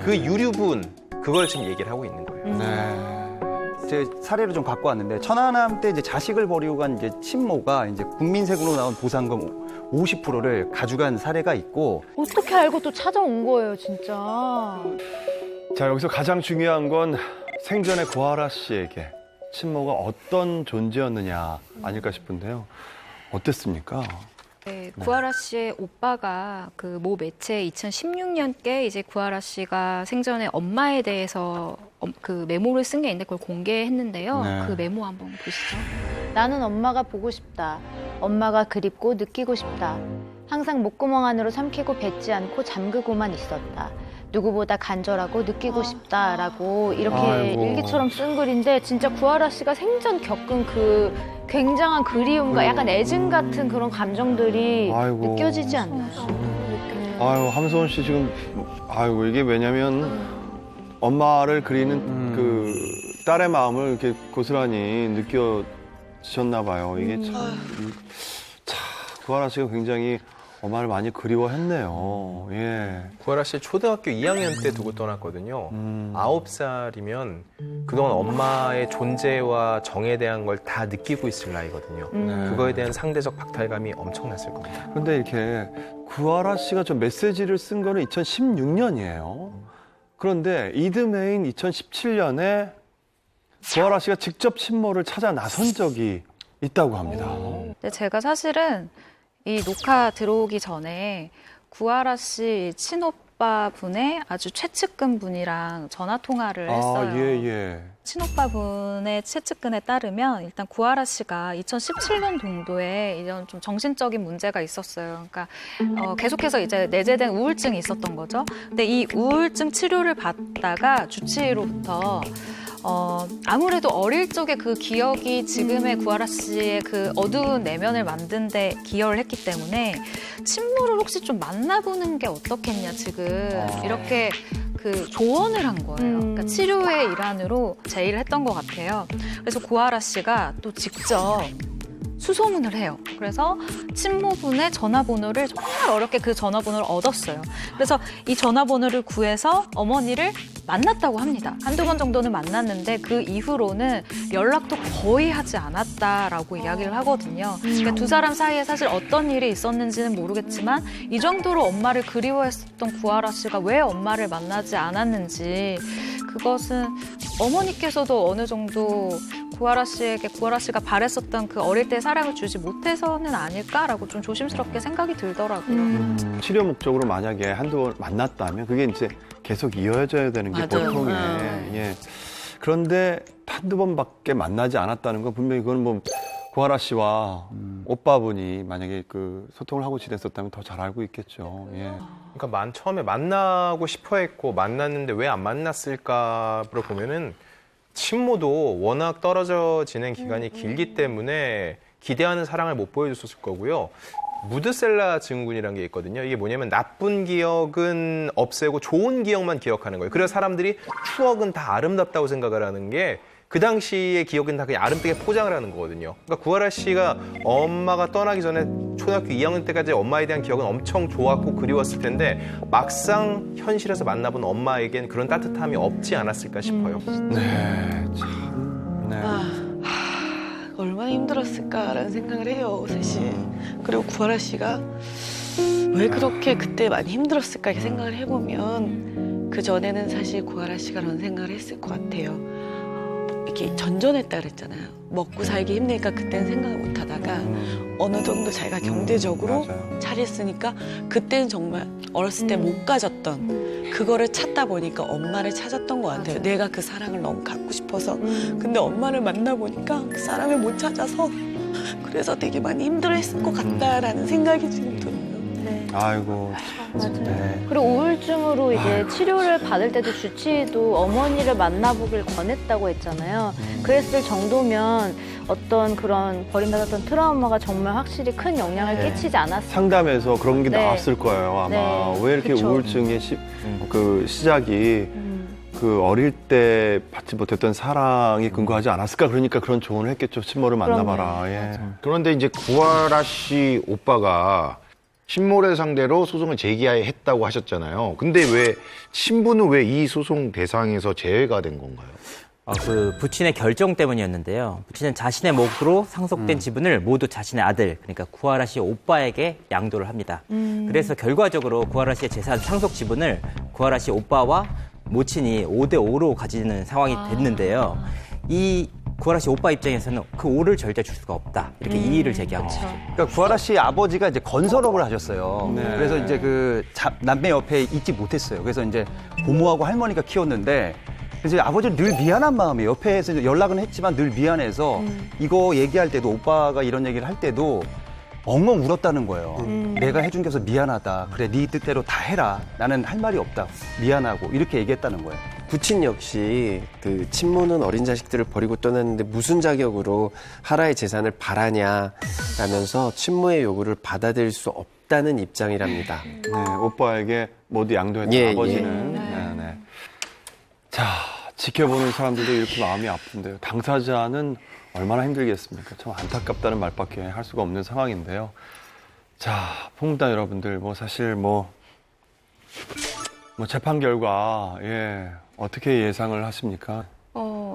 그 유류분 그걸 지금 얘기를 하고 있는 거예요. 네. 제 사례를 좀 갖고 왔는데 천안함 때 이제 자식을 버리고 간 이제 친모가 이제 국민세금으로 나온 보상금 50%를 가져간 사례가 있고 어떻게 알고 또 찾아온 거예요, 진짜. 자, 여기서 가장 중요한 건 생전에 구하라 씨에게 친모가 어떤 존재였느냐 아닐까 싶은데요. 어땠습니까? 네, 구하라 씨의 오빠가 그 모 매체 2016년께 이제 구하라 씨가 생전에 엄마에 대해서 그 메모를 쓴 게 있는데 그걸 공개했는데요. 네. 그 메모 한번 보시죠. 나는 엄마가 보고 싶다. 엄마가 그립고 느끼고 싶다. 항상 목구멍 안으로 삼키고 뱉지 않고 잠그고만 있었다. 누구보다 간절하고 느끼고 싶다라고 이렇게 아이고. 일기처럼 쓴 글인데 진짜 구하라 씨가 생전 겪은 그 굉장한 그리움과 약간 애증 같은 그런 감정들이 아이고. 느껴지지 않나요? 아유, 함소원 씨 지금 아이고 이게 왜냐면 엄마를 그리는 그 딸의 마음을 이렇게 고스란히 느껴지셨나 봐요. 이게 참 구하라 씨가 굉장히 엄마를 많이 그리워했네요. 예. 구하라 씨 초등학교 2학년 때 두고 떠났거든요. 9살이면 그동안 엄마의 존재와 정에 대한 걸 다 느끼고 있을 나이거든요. 그거에 대한 상대적 박탈감이 엄청났을 겁니다. 그런데 이렇게 구하라 씨가 좀 메시지를 쓴 거는 2016년이에요. 그런데 이듬해인 2017년에 구하라 씨가 직접 친모를 찾아 나선 적이 있다고 합니다. 근데 제가 사실은 이 녹화 들어오기 전에 구하라 씨 친오빠 분의 아주 최측근 분이랑 전화 통화를 했어요. 예. 친오빠 분의 최측근에 따르면 일단 구하라 씨가 2017년 정도에 이런 좀 정신적인 문제가 있었어요. 그러니까 계속해서 이제 내재된 우울증이 있었던 거죠. 근데 이 우울증 치료를 받다가 주치의로부터 아무래도 어릴 적에 그 기억이 지금의 구하라 씨의 그 어두운 내면을 만든데 기여를 했기 때문에 친모를 혹시 좀 만나보는 게 어떻겠냐 지금 이렇게 그 조언을 한 거예요. 그러니까 치료의 일환으로 제의를 했던 것 같아요. 그래서 구하라 씨가 또 직접 수소문을 해요. 그래서 친모분의 전화번호를 정말 어렵게 그 전화번호를 얻었어요. 그래서 이 전화번호를 구해서 어머니를 만났다고 합니다. 한두 번 정도는 만났는데 그 이후로는 연락도 거의 하지 않았다라고 이야기를 하거든요. 그러니까 두 사람 사이에 사실 어떤 일이 있었는지는 모르겠지만 이 정도로 엄마를 그리워했었던 구하라 씨가 왜 엄마를 만나지 않았는지 그것은 어머니께서도 어느 정도 구하라 씨가 바랬었던 그 어릴 때 사랑을 주지 못해서는 아닐까라고 좀 조심스럽게 생각이 들더라고요. 치료 목적으로 만약에 한두 번 만났다면 그게 이제 계속 이어져야 되는 게 맞아요. 보통의 예. 그런데 한두 번밖에 만나지 않았다는 건 분명히 그건 뭐 구하라 씨와 오빠분이 만약에 그 소통을 하고 지냈었다면 더 잘 알고 있겠죠. 예. 그러니까 처음에 만나고 싶어 했고 만났는데 왜 안 만났을까를 보면은 친모도 워낙 떨어져 지낸 기간이 길기 때문에 기대하는 사랑을 못 보여줬을 거고요. 무드셀라 증후군이라는 게 있거든요. 이게 뭐냐면 나쁜 기억은 없애고 좋은 기억만 기억하는 거예요. 그래서 사람들이 추억은 다 아름답다고 생각을 하는 게 그 당시의 기억은 다 그냥 아름답게 포장을 하는 거거든요. 그러니까 구하라 씨가 엄마가 떠나기 전에 초등학교 2학년 때까지 엄마에 대한 기억은 엄청 좋았고 그리웠을 텐데 막상 현실에서 만나본 엄마에겐 그런 따뜻함이 없지 않았을까 싶어요. 네, 참. 네. 얼마나 힘들었을까라는 생각을 해요, 사실. 그리고 구하라 씨가 왜 그렇게 그때 많이 힘들었을까 이렇게 생각을 해보면 그 전에는 사실 구하라 씨가 그런 생각을 했을 것 같아요. 이렇게 전전했다 그랬잖아요. 먹고 살기 힘드니까 그때는 생각을 못 하다가 어느 정도 자기가 경제적으로 차렸으니까 그때는 정말 어렸을 때 못 가졌던 그거를 찾다 보니까 엄마를 찾았던 것 같아요. 내가 그 사랑을 너무 갖고 싶어서. 근데 엄마를 만나보니까 그 사랑을 못 찾아서 그래서 되게 많이 힘들어했을 것 같다라는 생각이 지금 들어요. 아이고. 네. 그리고 우울증으로 이제 치료를 받을 때도 주치의도 어머니를 만나보길 권했다고 했잖아요. 그랬을 정도면 어떤 그런 버림받았던 트라우마가 정말 확실히 큰 영향을 끼치지 않았을까. 상담에서 그런 게 네. 나왔을 거예요. 아마 네. 왜 이렇게 그쵸. 우울증의 그 시작이 그 어릴 때 받지 못했던 사랑이 근거하지 않았을까. 그러니까 그런 조언을 했겠죠. 친모를 만나봐라. 예. 그런데 이제 구하라 씨 오빠가 친모를 상대로 소송을 제기했다고 하셨잖아요. 근데 왜 친부는 왜 이 소송 대상에서 제외가 된 건가요? 그 부친의 결정 때문이었는데요. 부친은 자신의 몫으로 상속된 지분을 모두 자신의 아들, 그러니까 구하라 씨 오빠에게 양도를 합니다. 그래서 결과적으로 구하라 씨의 재산 상속 지분을 구하라 씨 오빠와 모친이 5대5로 가지는 상황이 됐는데요. 이 구하라 씨 오빠 입장에서는 그 5를 절대 줄 수가 없다. 이렇게 이의를 제기한 거죠. 그러니까 구하라 씨 아버지가 이제 건설업을 하셨어요. 네. 그래서 이제 그 남매 옆에 있지 못했어요. 그래서 이제 고모하고 할머니가 키웠는데 그래서 아버지는 늘 미안한 마음이에요. 옆에서 연락은 했지만 늘 미안해서 이거 얘기할 때도 오빠가 이런 얘기를 할 때도 엉엉 울었다는 거예요. 내가 해준 게 없어서 미안하다. 그래, 네 뜻대로 다 해라. 나는 할 말이 없다. 미안하고 이렇게 얘기했다는 거예요. 부친 역시 그 친모는 어린 자식들을 버리고 떠났는데 무슨 자격으로 하라의 재산을 바라냐 라면서 친모의 요구를 받아들일 수 없다는 입장이랍니다. 네, 오빠에게 모두 양도했던 예, 아버지는. 예. 네. 자, 지켜보는 사람들도 이렇게 마음이 아픈데요. 당사자는 얼마나 힘들겠습니까? 참 안타깝다는 말밖에 할 수가 없는 상황인데요. 자, 풍무단 여러분들, 사실 재판 결과, 어떻게 예상을 하십니까?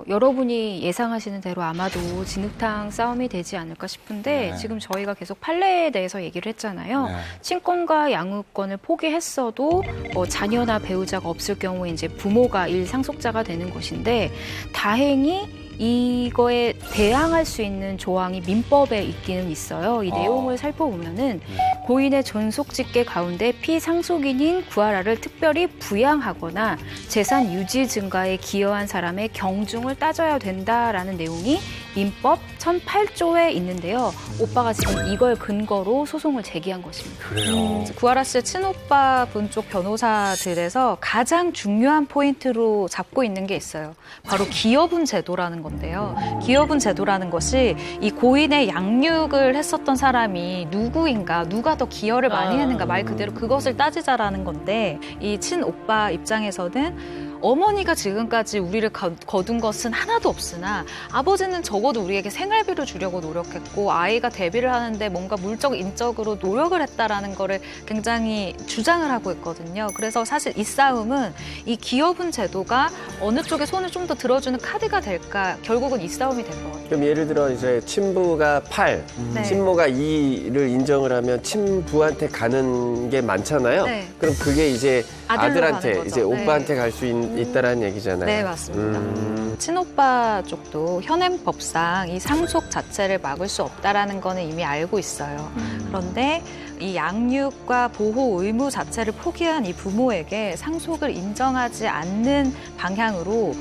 여러분이 예상하시는 대로 아마도 진흙탕 싸움이 되지 않을까 싶은데 지금 저희가 계속 판례에 대해서 얘기를 했잖아요. 친권과 양육권을 포기했어도 자녀나 배우자가 없을 경우에 이제 부모가 일상속자가 되는 것인데 다행히 이거에 대항할 수 있는 조항이 민법에 있기는 있어요. 이 내용을 살펴보면은 고인의 존속직계 가운데 피상속인인 구하라를 특별히 부양하거나 재산 유지 증가에 기여한 사람의 경중을 따져야 된다라는 내용이 민법 1008조에 있는데요. 오빠가 지금 이걸 근거로 소송을 제기한 것입니다. 그래요. 구하라 씨의 친오빠 분 쪽 변호사들에서 가장 중요한 포인트로 잡고 있는 게 있어요. 바로 기여분 제도라는 건데요. 기여분 제도라는 것이 이 고인의 양육을 했었던 사람이 누구인가, 누가 더 기여를 많이 했는가 말 그대로 그것을 따지자라는 건데 이 친오빠 입장에서는 어머니가 지금까지 우리를 거둔 것은 하나도 없으나 아버지는 적어도 우리에게 생활비를 주려고 노력했고 아이가 데뷔를 하는데 뭔가 물적, 인적으로 노력을 했다라는 거를 굉장히 주장을 하고 있거든요. 그래서 사실 이 싸움은 이 기여분 제도가 어느 쪽에 손을 좀 더 들어주는 카드가 될까 결국은 이 싸움이 될 것 같아요. 그럼 예를 들어 이제 친부가 8, 친모가 2를 인정을 하면 친부한테 가는 게 많잖아요. 네. 그럼 그게 이제 아들로 아들한테 가는 거죠. 이제 오빠한테 갈 수 있다라는 얘기잖아요. 네, 맞습니다. 친오빠 쪽도 현행법상 이 상속 자체를 막을 수 없다라는 거는 이미 알고 있어요. 그런데 이 양육과 보호 의무 자체를 포기한 이 부모에게 상속을 인정하지 않는 방향으로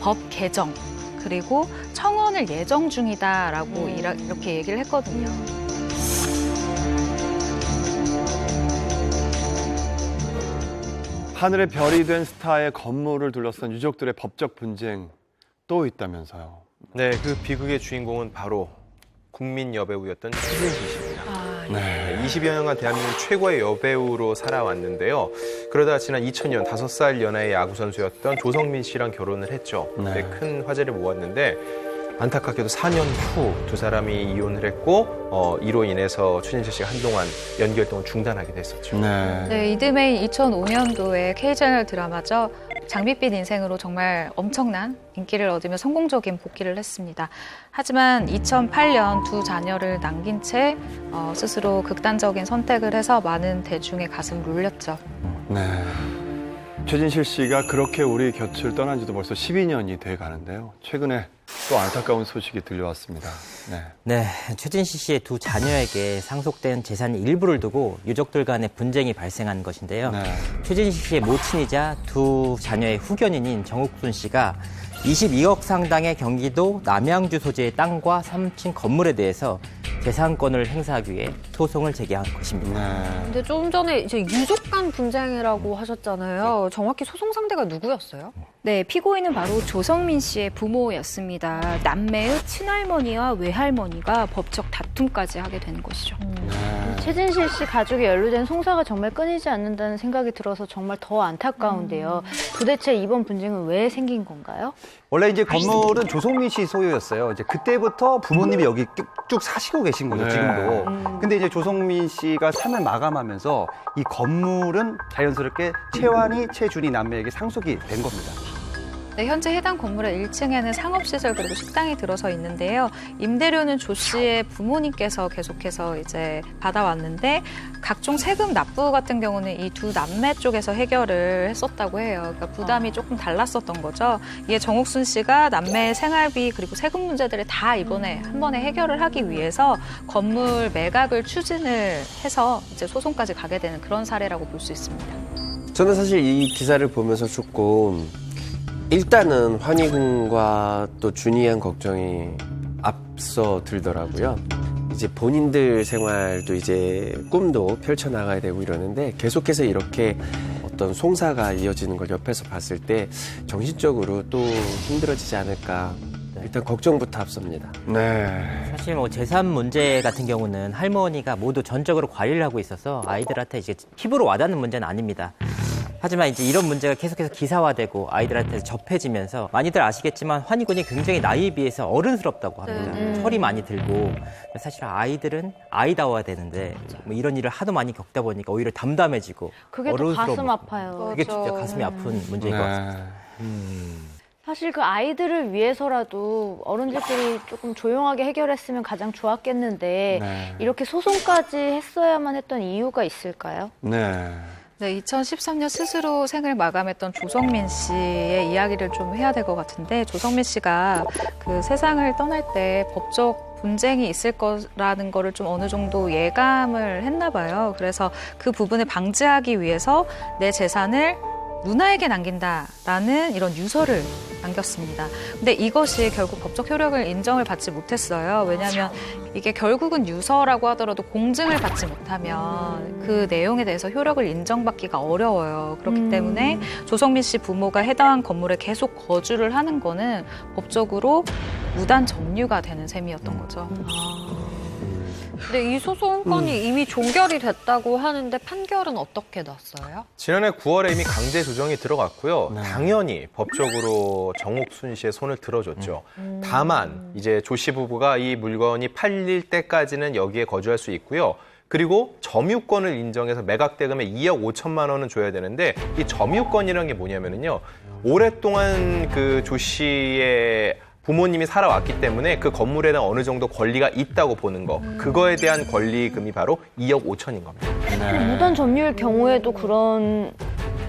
법 개정 그리고 청원을 예정 중이다라고 이렇게 얘기를 했거든요. 하늘의 별이 된 스타의 건물을 둘러싼 유족들의 법적 분쟁 또 있다면서요. 네, 그 비극의 주인공은 바로 국민 여배우였던 최진실 씨입니다. 20여 년간 대한민국 최고의 여배우로 살아왔는데요. 그러다가 지난 2000년 5살 연하의 야구 선수였던 조성민 씨랑 결혼을 했죠. 그때 큰 화제를 모았는데 안타깝게도 4년 후 두 사람이 이혼을 했고 이로 인해서 최진실 씨가 한동안 연기 활동을 중단하게 됐었죠. 네, 이듬해인 2005년도에 K채널 드라마죠. 장밋빛 인생으로 정말 엄청난 인기를 얻으며 성공적인 복귀를 했습니다. 하지만 2008년 두 자녀를 남긴 채 스스로 극단적인 선택을 해서 많은 대중의 가슴을 울렸죠. 네. 최진실 씨가 그렇게 우리 곁을 떠난 지도 벌써 12년이 돼 가는데요. 최근에 또 안타까운 소식이 들려왔습니다. 네, 최진실 씨의 두 자녀에게 상속된 재산의 일부를 두고 유족들 간의 분쟁이 발생한 것인데요. 최진실 씨의 모친이자 두 자녀의 후견인인 정욱순 씨가 22억 상당의 경기도 남양주 소재의 땅과 3층 건물에 대해서 재산권을 행사하기 위해 소송을 제기한 것입니다. 근데 좀 전에 이제 유족 간 분쟁이라고 하셨잖아요. 정확히 소송 상대가 누구였어요? 네, 피고인은 바로 조성민 씨의 부모였습니다. 남매의 친할머니와 외할머니가 법적 다툼까지 하게 되는 것이죠. 최진실 씨 가족이 연루된 송사가 정말 끊이지 않는다는 생각이 들어서 정말 더 안타까운데요. 도대체 이번 분쟁은 왜 생긴 건가요? 원래 이제 건물은 조성민 씨 소유였어요. 이제 그때부터 부모님이 여기 쭉 사시고 계신 거죠, 지금도. 근데 이제 조성민 씨가 삶을 마감하면서 이 건물은 자연스럽게 최완희, 최준희 남매에게 상속이 된 겁니다. 네, 현재 해당 건물의 1층에는 상업시설 그리고 식당이 들어서 있는데요. 임대료는 조 씨의 부모님께서 계속해서 이제 받아왔는데 각종 세금 납부 같은 경우는 이 두 남매 쪽에서 해결을 했었다고 해요. 그러니까 부담이 조금 달랐었던 거죠. 이에 정욱순 씨가 남매의 생활비 그리고 세금 문제들을 다 이번에 한 번에 해결을 하기 위해서 건물 매각을 추진을 해서 이제 소송까지 가게 되는 그런 사례라고 볼 수 있습니다. 저는 사실 이 기사를 보면서 조금 일단은 환희군과 또 준이한 걱정이 앞서 들더라고요. 이제 본인들 생활도 이제 꿈도 펼쳐나가야 되고 이러는데 계속해서 이렇게 어떤 송사가 이어지는 걸 옆에서 봤을 때 정신적으로 또 힘들어지지 않을까. 일단 걱정부터 앞섭니다. 사실 뭐 재산 문제 같은 경우는 할머니가 모두 전적으로 관리를 하고 있어서 아이들한테 이제 피부로 와닿는 문제는 아닙니다. 하지만 이제 이런 문제가 계속해서 기사화되고 아이들한테 접해지면서 많이들 아시겠지만 환희군이 굉장히 나이에 비해서 어른스럽다고 합니다. 철이 많이 들고 사실 아이들은 아이다워야 되는데 뭐 이런 일을 하도 많이 겪다 보니까 오히려 담담해지고 그게 또 어른스러워 가슴 아파요. 그게 진짜 가슴이 아픈 문제인 것 같습니다. 사실 그 아이들을 위해서라도 어른들끼리 조금 조용하게 해결했으면 가장 좋았겠는데 네. 이렇게 소송까지 했어야만 했던 이유가 있을까요? 네. 네, 2013년 스스로 생을 마감했던 조성민 씨의 이야기를 좀 해야 될 것 같은데 조성민 씨가 그 세상을 떠날 때 법적 분쟁이 있을 거라는 거를 좀 어느 정도 예감을 했나 봐요. 그래서 그 부분을 방지하기 위해서 내 재산을 누나에게 남긴다라는 이런 유서를 남겼습니다. 근데 이것이 결국 법적 효력을 인정을 받지 못했어요. 왜냐하면 이게 결국은 유서라고 하더라도 공증을 받지 못하면 그 내용에 대해서 효력을 인정받기가 어려워요. 그렇기 때문에 조성민 씨 부모가 해당 건물에 계속 거주를 하는 거는 법적으로 무단 점유가 되는 셈이었던 거죠. 근데 이 소송건이 이미 종결이 됐다고 하는데 판결은 어떻게 났어요? 지난해 9월에 이미 강제 조정이 들어갔고요. 당연히 법적으로 정옥순 씨의 손을 들어줬죠. 다만 이제 조 씨 부부가 이 물건이 팔릴 때까지는 여기에 거주할 수 있고요. 그리고 점유권을 인정해서 매각 대금에 2억 5천만 원은 줘야 되는데 이 점유권이라는 게 뭐냐면요. 오랫동안 그 조 씨의 부모님이 살아왔기 때문에 그 건물에 대한 어느 정도 권리가 있다고 보는 거. 그거에 대한 권리금이 바로 2억 5천인 겁니다. 무단 점유일 경우에도 그런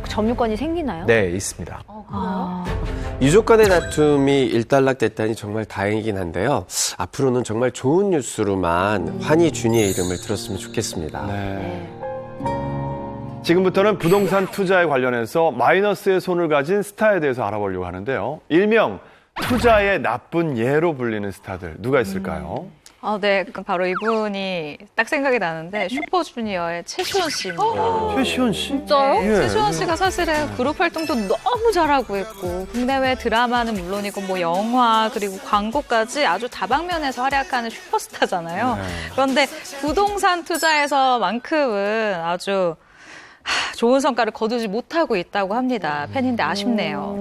점유권이 생기나요? 네, 있습니다. 유족 간의 다툼이 일단락됐다니 정말 다행이긴 한데요. 앞으로는 정말 좋은 뉴스로만 환희 준이의 이름을 들었으면 좋겠습니다. 네. 지금부터는 부동산 투자에 관련해서 마이너스의 손을 가진 스타에 대해서 알아보려고 하는데요. 일명 투자의 나쁜 예로 불리는 스타들 누가 있을까요? 네, 바로 이분이 딱 생각이 나는데 슈퍼주니어의 최시원 씨입니다. 최시원 씨? 진짜요? 예. 최시원 씨가 사실은 그룹 활동도 너무 잘하고 있고 국내외 드라마는 물론이고 뭐 영화 그리고 광고까지 아주 다방면에서 활약하는 슈퍼스타잖아요. 그런데 부동산 투자에서만큼은 아주 좋은 성과를 거두지 못하고 있다고 합니다. 팬인데 아쉽네요.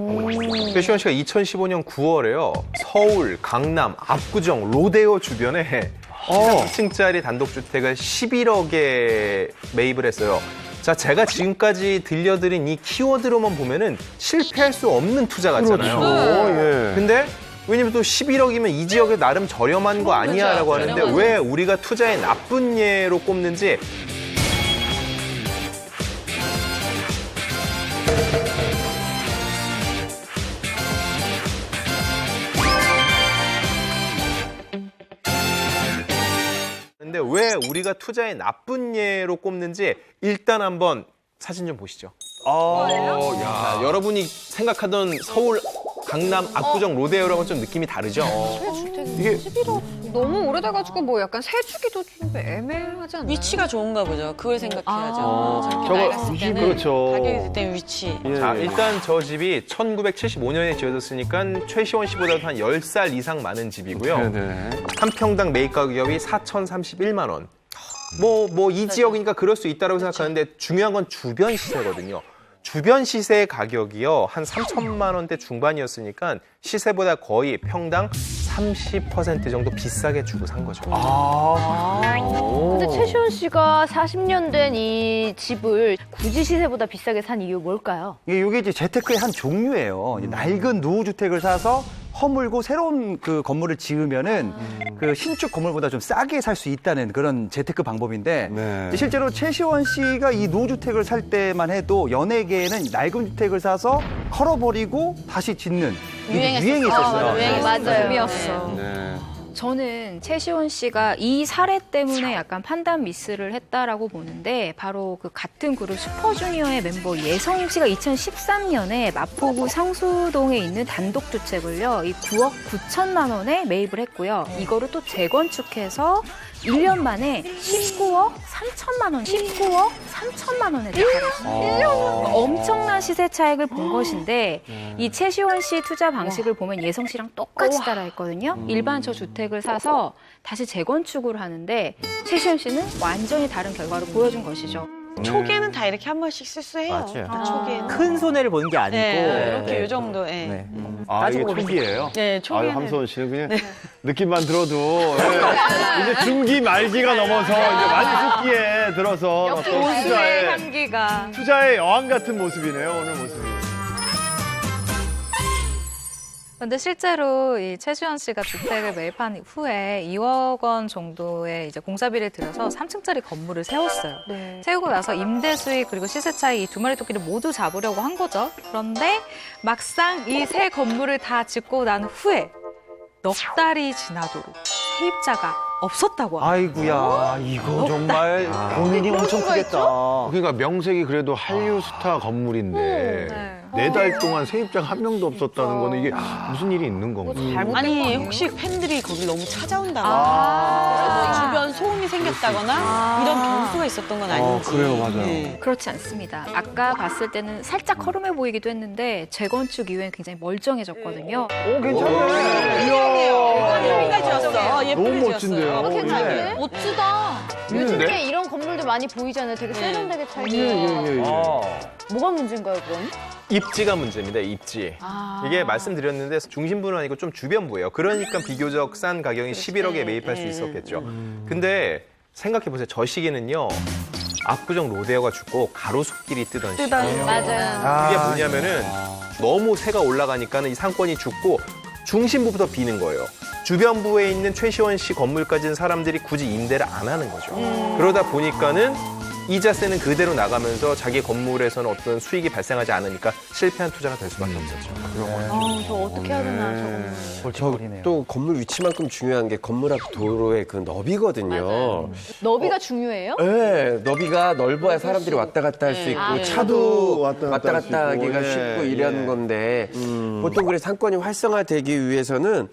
최시원 씨가 2015년 9월에요. 서울, 강남, 압구정, 로데오 주변에 3층짜리 단독주택을 11억에 매입을 했어요. 자, 제가 지금까지 들려드린 이 키워드로만 보면은 실패할 수 없는 투자 같잖아요. 그렇죠. 예. 근데 왜냐면 또 11억이면 이 지역에 나름 저렴한 거 아니야 라고 하는데 왜 우리가 투자의 나쁜 예로 꼽는지 근데 왜 우리가 투자의 나쁜 예로 꼽는지 일단 한번 사진 좀 보시죠. 야, 여러분이 생각하던 서울, 강남, 압구정, 로데오랑은 좀 느낌이 다르죠? 이게 11억 너무 오래돼가지고 뭐 약간 새 주기도 좀 애매하지 않나요? 위치가 좋은가 보죠. 그걸 생각해야죠. 저렇게 나이 갔을 때는 그렇죠. 가격이 그때 위치. 자, 일단 저 집이 1975년에 지어졌으니까 최시원 씨보다도 한 10살 이상 많은 집이고요. 한 평당 매입 가격이 4,031만 원. 이 지역이니까 그럴 수 있다고 생각하는데 중요한 건 주변 시세거든요. 주변 시세 가격이요. 한 3천만 원대 중반이었으니까 시세보다 거의 평당 30% 정도 비싸게 주고 산 거죠. 근데 최시원 씨가 40년 된 이 집을 굳이 시세보다 비싸게 산 이유 뭘까요? 이게 이제 재테크의 한 종류예요. 낡은 노후주택을 사서 허물고 새로운 그 건물을 지으면은 그 신축 건물보다 좀 싸게 살 수 있다는 그런 재테크 방법인데 실제로 최시원 씨가 이 노후주택을 살 때만 해도 연예계에는 낡은 주택을 사서 헐어버리고 다시 짓는 유행이 있었어요. 맞아요. 붐이었어. 저는 최시원 씨가 이 사례 때문에 약간 판단 미스를 했다라고 보는데 바로 그 같은 그룹 슈퍼주니어의 멤버 예성 씨가 2013년에 마포구 상수동에 있는 단독주택을요, 이 9억 9천만 원에 매입을 했고요. 이거를 또 재건축해서 1년 만에 19억 3천만 원, 19억 3천만 원에 팔았어요. 엄청난 시세 차익을 본 것인데 이 최시원 씨 투자 방식을 보면 예성 씨랑 똑같이 따라했거든요. 일반 저 주택을 사서 다시 재건축을 하는데 최시원 씨는 완전히 다른 결과를 보여준 것이죠. 초기에는 다 이렇게 한 번씩 실수해요. 맞아요. 초기에는. 큰 손해를 보는 게 아니고 이렇게 요 정도. 예. 네. 아, 이게 따지고 초기예요? 네, 아유, 초기에는. 함소원 씨는 그냥 느낌만 들어도 이제 중기 말기가 넘어서 이제 완숙기에 들어서 또 향기가. 투자의 여왕 같은 모습이네요, 오늘 모습이. 근데 실제로 이 최수연 씨가 주택을 매입한 후에 2억 원 정도의 이제 공사비를 들여서 3층짜리 건물을 세웠어요. 세우고 나서 임대 수익 그리고 시세 차이 이 두 마리 토끼를 모두 잡으려고 한 거죠. 그런데 막상 이 새 건물을 다 짓고 난 후에 넉 달이 지나도록 세입자가 없었다고 합니다. 아이고야, 이거 정말 고민이 엄청 크겠다. 그러니까 명색이 그래도 한류 스타 건물인데 4달 동안 세입자가 한 명도 없었다는 거는 이게 무슨 일이 있는 건가요? 아니 혹시 팬들이 거기 너무 찾아온다거나 그래서 뭐 주변 소음이 생겼다거나 이런 변수가 있었던 건 아닌지. 그래요, 맞아요. 네. 그렇지 않습니다. 아까 봤을 때는 살짝 허름해 보이기도 했는데 재건축 이후엔 굉장히 멀쩡해졌거든요. 오, 괜찮네. 예쁘게 지었어. 예쁘게 너무 지었어요. 멋진데요. 괜찮네. 멋지다. 요즘에 이런 건물도 많이 보이잖아요. 되게 세련되게 찰져요. 뭐가 문제인가요, 그럼? 입지가 문제입니다. 입지. 이게 말씀드렸는데 중심부는 아니고 좀 주변부예요. 그러니까 비교적 싼 가격인 11억에 매입할 수 있었겠죠. 근데 생각해 보세요. 저 시기는요. 압구정 로데오가 죽고 가로수길이 뜨던 시기예요. 맞아요. 그게 뭐냐면은 너무 세가 올라가니까는 이 상권이 죽고 중심부부터 비는 거예요. 주변부에 있는 최시원 씨 건물까지는 사람들이 굳이 임대를 안 하는 거죠. 그러다 보니까는 이자세는 그대로 나가면서 자기 건물에서는 어떤 수익이 발생하지 않으니까 실패한 투자가 될 수밖에 없었죠. 저 어떻게 해야 되나, 저거는. 골쳐버리네요. 또 건물 위치만큼 중요한 게 건물 앞 도로의 그 너비거든요. 너비가 중요해요? 네, 너비가 넓어야 사람들이 왔다 갔다 할 수 있고 차도 왔다 갔다 하기가 쉽고 이런 건데 보통 그래 상권이 활성화되기 위해서는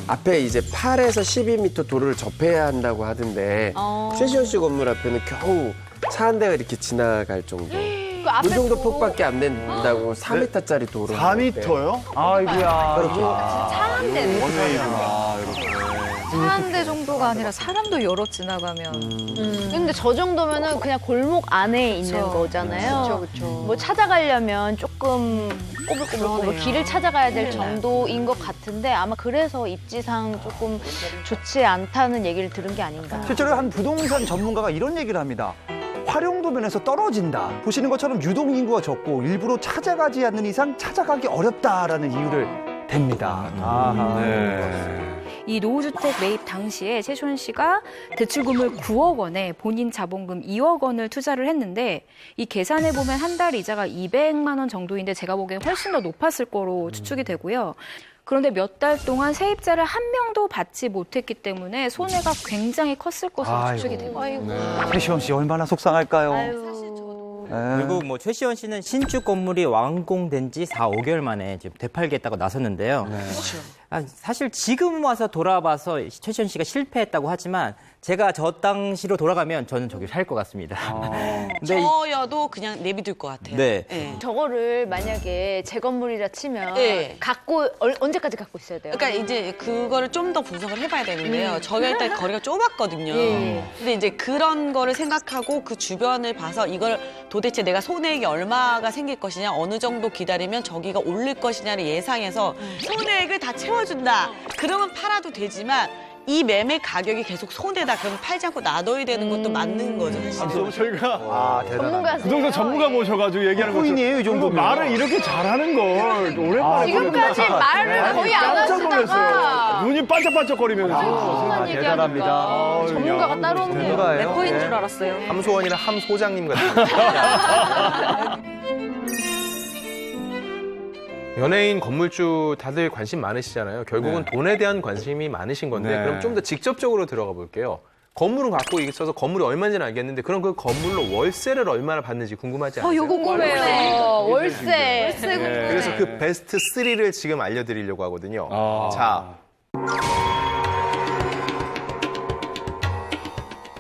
앞에 이제 8에서 12m 도로를 접해야 한다고 하던데 최시원 씨 건물 앞에는 겨우 차 한 대가 이렇게 지나갈 정도. 그 정도 폭밖에 안 된다고 4m짜리 도로. 4m요? 아이고야. 그렇게. 차 한 대. 원웨이구나, 이렇게. 차 한 대 정도가 아니라 사람도 여러 지나가면. 근데 저 정도면은 그냥 골목 안에 있는 거잖아요. 그렇죠. 뭐 찾아가려면 조금 꼬불꼬불 길을 찾아가야 될 정도인 것 같은데 아마 그래서 입지상 조금 좋지 않다는 얘기를 들은 게 아닌가. 실제로 한 부동산 전문가가 이런 얘기를 합니다. 활용도 면에서 떨어진다. 보시는 것처럼 유동 인구가 적고 일부러 찾아가지 않는 이상 찾아가기 어렵다라는 이유를 댑니다. 이 노후주택 매입 당시에 최시원 씨가 대출금을 9억 원에 본인 자본금 2억 원을 투자를 했는데 이 계산해 보면 한 달 이자가 200만 원 정도인데 제가 보기엔 훨씬 더 높았을 거로 추측이 되고요. 그런데 몇 달 동안 세입자를 한 명도 받지 못했기 때문에 손해가 굉장히 컸을 것으로 추측이 됩니다. 최시원 씨 얼마나 속상할까요? 그리고 뭐 최시원 씨는 신축 건물이 완공된 지 4, 5개월 만에 지금 되팔겠다고 나섰는데요. 사실 지금 와서 돌아봐서 최시원 씨가 실패했다고 하지만 제가 저 당시로 돌아가면 저는 저기 살 것 같습니다. 근데 저여도 그냥 내비둘 것 같아요. 네. 저거를 만약에 제 건물이라 치면 갖고 언제까지 갖고 있어야 돼요? 그러니까 이제 그거를 좀 더 분석을 해봐야 되는데요. 저희가 일단 거리가 좁았거든요. 근데 이제 그런 거를 생각하고 그 주변을 봐서 이걸 도대체 내가 손해액이 얼마가 생길 것이냐, 어느 정도 기다리면 저기가 오를 것이냐를 예상해서 손해액을 다 채워준다. 그러면 팔아도 되지만 이 매매 가격이 계속 손해다. 그러면 팔지 않고 놔둬야 되는 것도 맞는 거죠, 사실. 저희가 전문가 부동산 전문가 모셔가지고 얘기하는 것처럼 코인이에요, 이 정도면. 말을 이렇게 잘하는 걸 오랜만에 지금까지 보니까 말을 거의 안 깜짝 하시다가 놀랐어요. 눈이 반짝반짝거리면서. 무슨 대단합니다. 얘기하니까 전문가가 따로 없네요. 전문가예요. 래퍼인 줄 알았어요. 함소원이나 함 소장님 같은. 연예인, 건물주 다들 관심 많으시잖아요. 결국은 돈에 대한 관심이 많으신 건데 그럼 좀 더 직접적으로 들어가 볼게요. 건물은 갖고 있어서 건물이 얼마인지는 알겠는데 그럼 그 건물로 월세를 얼마나 받는지 궁금하지 않으세요? 요거 궁금해요. 월세. 그래서 그 베스트 3를 지금 알려드리려고 하거든요. 자,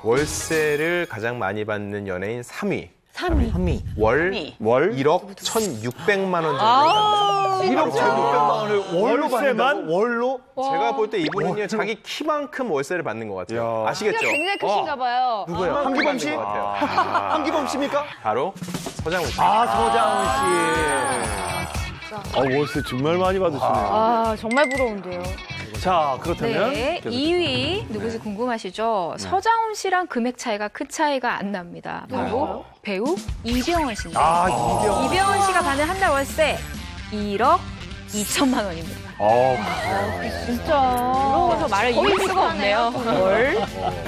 월세를 가장 많이 받는 연예인 3위. 한미. 월 1억 1,600만 원 정도. 1억 1,600만 원을 월로 받는다고? 월로? 제가 볼 때 이분은요 자기 키만큼 월세를 받는 것 같아요. 아시겠죠? 굉장히 크신가 봐요. 누구예요? 한기범 씨? 받는 것 같아요. 한기범 씨입니까? 바로 서장훈 씨. 서장훈 씨. 월세 정말 많이 받으시네요. 아, 정말 부러운데요. 자, 그렇다면 네, 계속. 2위 누구지 궁금하시죠? 서장훈 씨랑 금액 차이가 큰 차이가 안 납니다. 바로 배우 이병헌 씨인데 이병헌 씨가 받는 한 달 월세 1억 2천만 원입니다. 진짜. 부러워서 말을 이을 수가 없네요.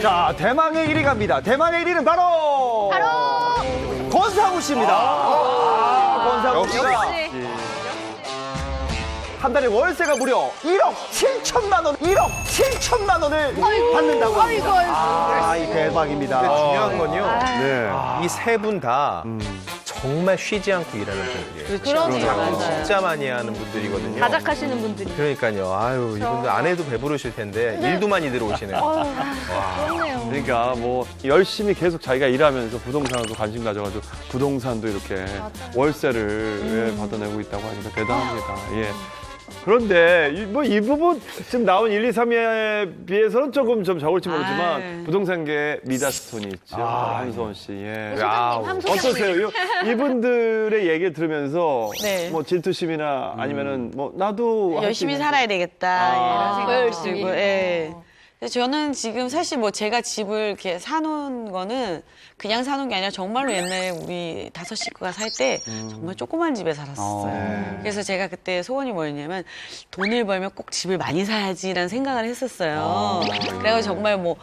자, 대망의 1위 갑니다. 대망의 1위는 바로 권상우 씨입니다. 권상우 씨가 한 달에 월세가 무려 1억 7천만 원, 1억 7천만 원을 받는다고 합니다. 이 대박입니다. 근데 중요한 건요. 네. 이 세 분 다 정말 쉬지 않고 일하는 분들이에요. 그러네요. 맞아요. 진짜 많이 하는 분들이거든요. 다작하시는 분들이. 그러니까요. 아유, 이분들 안 해도 배부르실 텐데 일도 많이 들어오시네요. 그렇네요. 그러니까 뭐 열심히 계속 자기가 일하면서 부동산도 관심 가져가지고 부동산도 이렇게 월세를 받아내고 있다고 하니까 대단합니다. 예. 그런데 이 부분 지금 나온 1, 2, 3위에 비해서는 조금 좀 적을지 모르지만 부동산계 미다스톤이 있죠. 함소원 씨. 예. 어떠세요? 이분들의 얘기를 들으면서 네. 뭐 질투심이나 아니면은 뭐 나도 할수 열심히 있는데. 살아야 되겠다 이런 생각이 열심히. 들고. 예. 근데 저는 지금 사실 뭐 제가 집을 이렇게 사놓은 거는 그냥 사놓은 게 아니라 정말로 옛날에 우리 5 식구가 살 때 정말 조그만 집에 살았었어요. 그래서 제가 그때 소원이 뭐였냐면 돈을 벌면 꼭 집을 많이 사야지라는 생각을 했었어요. 그래서 정말 뭐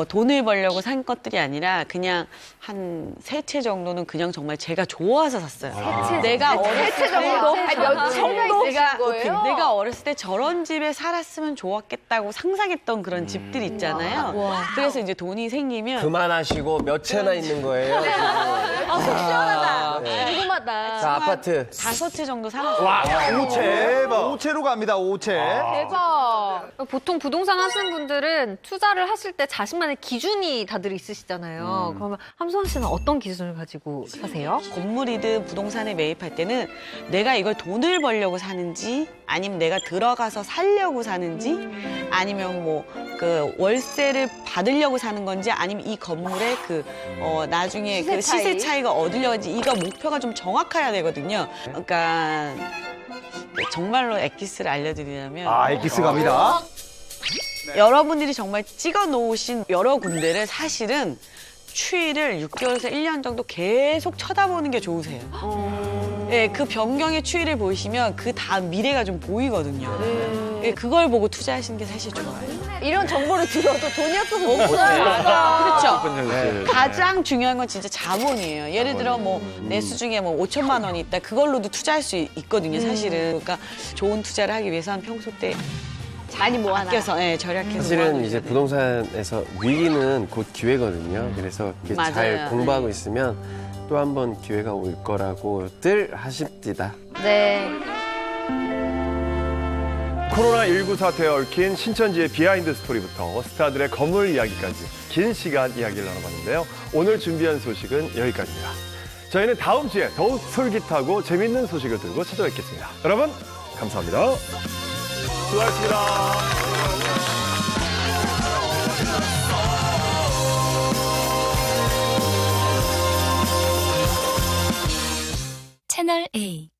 돈을 벌려고 산 것들이 아니라 그냥 한 3채 정도는 그냥 정말 제가 좋아서 샀어요. 내가 어렸을 때 몇 정도 내가 어렸을 때 저런 집에 살았으면 좋았겠다고 상상했던 그런 집들 있잖아요. 그래서 이제 돈이 생기면 그만하시고 몇 채나 있는 거예요? 속 시원하다. 궁금하다. 자, 아파트. 5채 정도 살았어요. 와, 5채. 5채로 갑니다, 5채. 대박. 보통 부동산 하시는 분들은 투자를 하실 때 자신만의 기준이 다들 있으시잖아요. 그러면 함소원 씨는 어떤 기준을 가지고 사세요? 건물이든 부동산에 매입할 때는 내가 이걸 돈을 벌려고 사는지 아니면 내가 들어가서 살려고 사는지 아니면 뭐 그 월세를 받으려고 사는 건지 아니면 이 건물의 나중에 그 시세 차이가 얻으려고 하는지 이거 목표가 좀 정확해야 되거든요. 그러니까 정말로 엑기스를 알려드리자면 엑기스 갑니다. 여러분들이 정말 찍어 놓으신 여러 군데를 사실은 추이를 6개월에서 1년 정도 계속 쳐다보는 게 좋으세요. 네, 그 변경의 추이를 보시면 그 다음 미래가 좀 보이거든요. 네, 그걸 보고 투자하시는 게 사실 좋아요. 이런 정보를 들어도 돈이 없어서 못 사요. 그렇죠. 가장 중요한 건 진짜 자본이에요. 예를 들어 뭐 내수 중에 뭐 5천만 원이 있다. 그걸로도 투자할 수 있거든요, 사실은. 그러니까 좋은 투자를 하기 위해서는 평소 때 많이 모아놔. 아껴서 절약해서 사실은 모아놓으셔야 이제 돼요. 부동산에서 위기는 곧 기회거든요. 그래서 이렇게 잘 맞아요. 공부하고 있으면 또 한 번 기회가 올 거라고들 하십니다. 네. 코로나19 사태에 얽힌 신천지의 비하인드 스토리부터 스타들의 건물 이야기까지 긴 시간 이야기를 나눠봤는데요. 오늘 준비한 소식은 여기까지입니다. 저희는 다음 주에 더욱 솔깃하고 재밌는 소식을 들고 찾아뵙겠습니다. 여러분, 감사합니다. 수고하셨습니다. 채널 A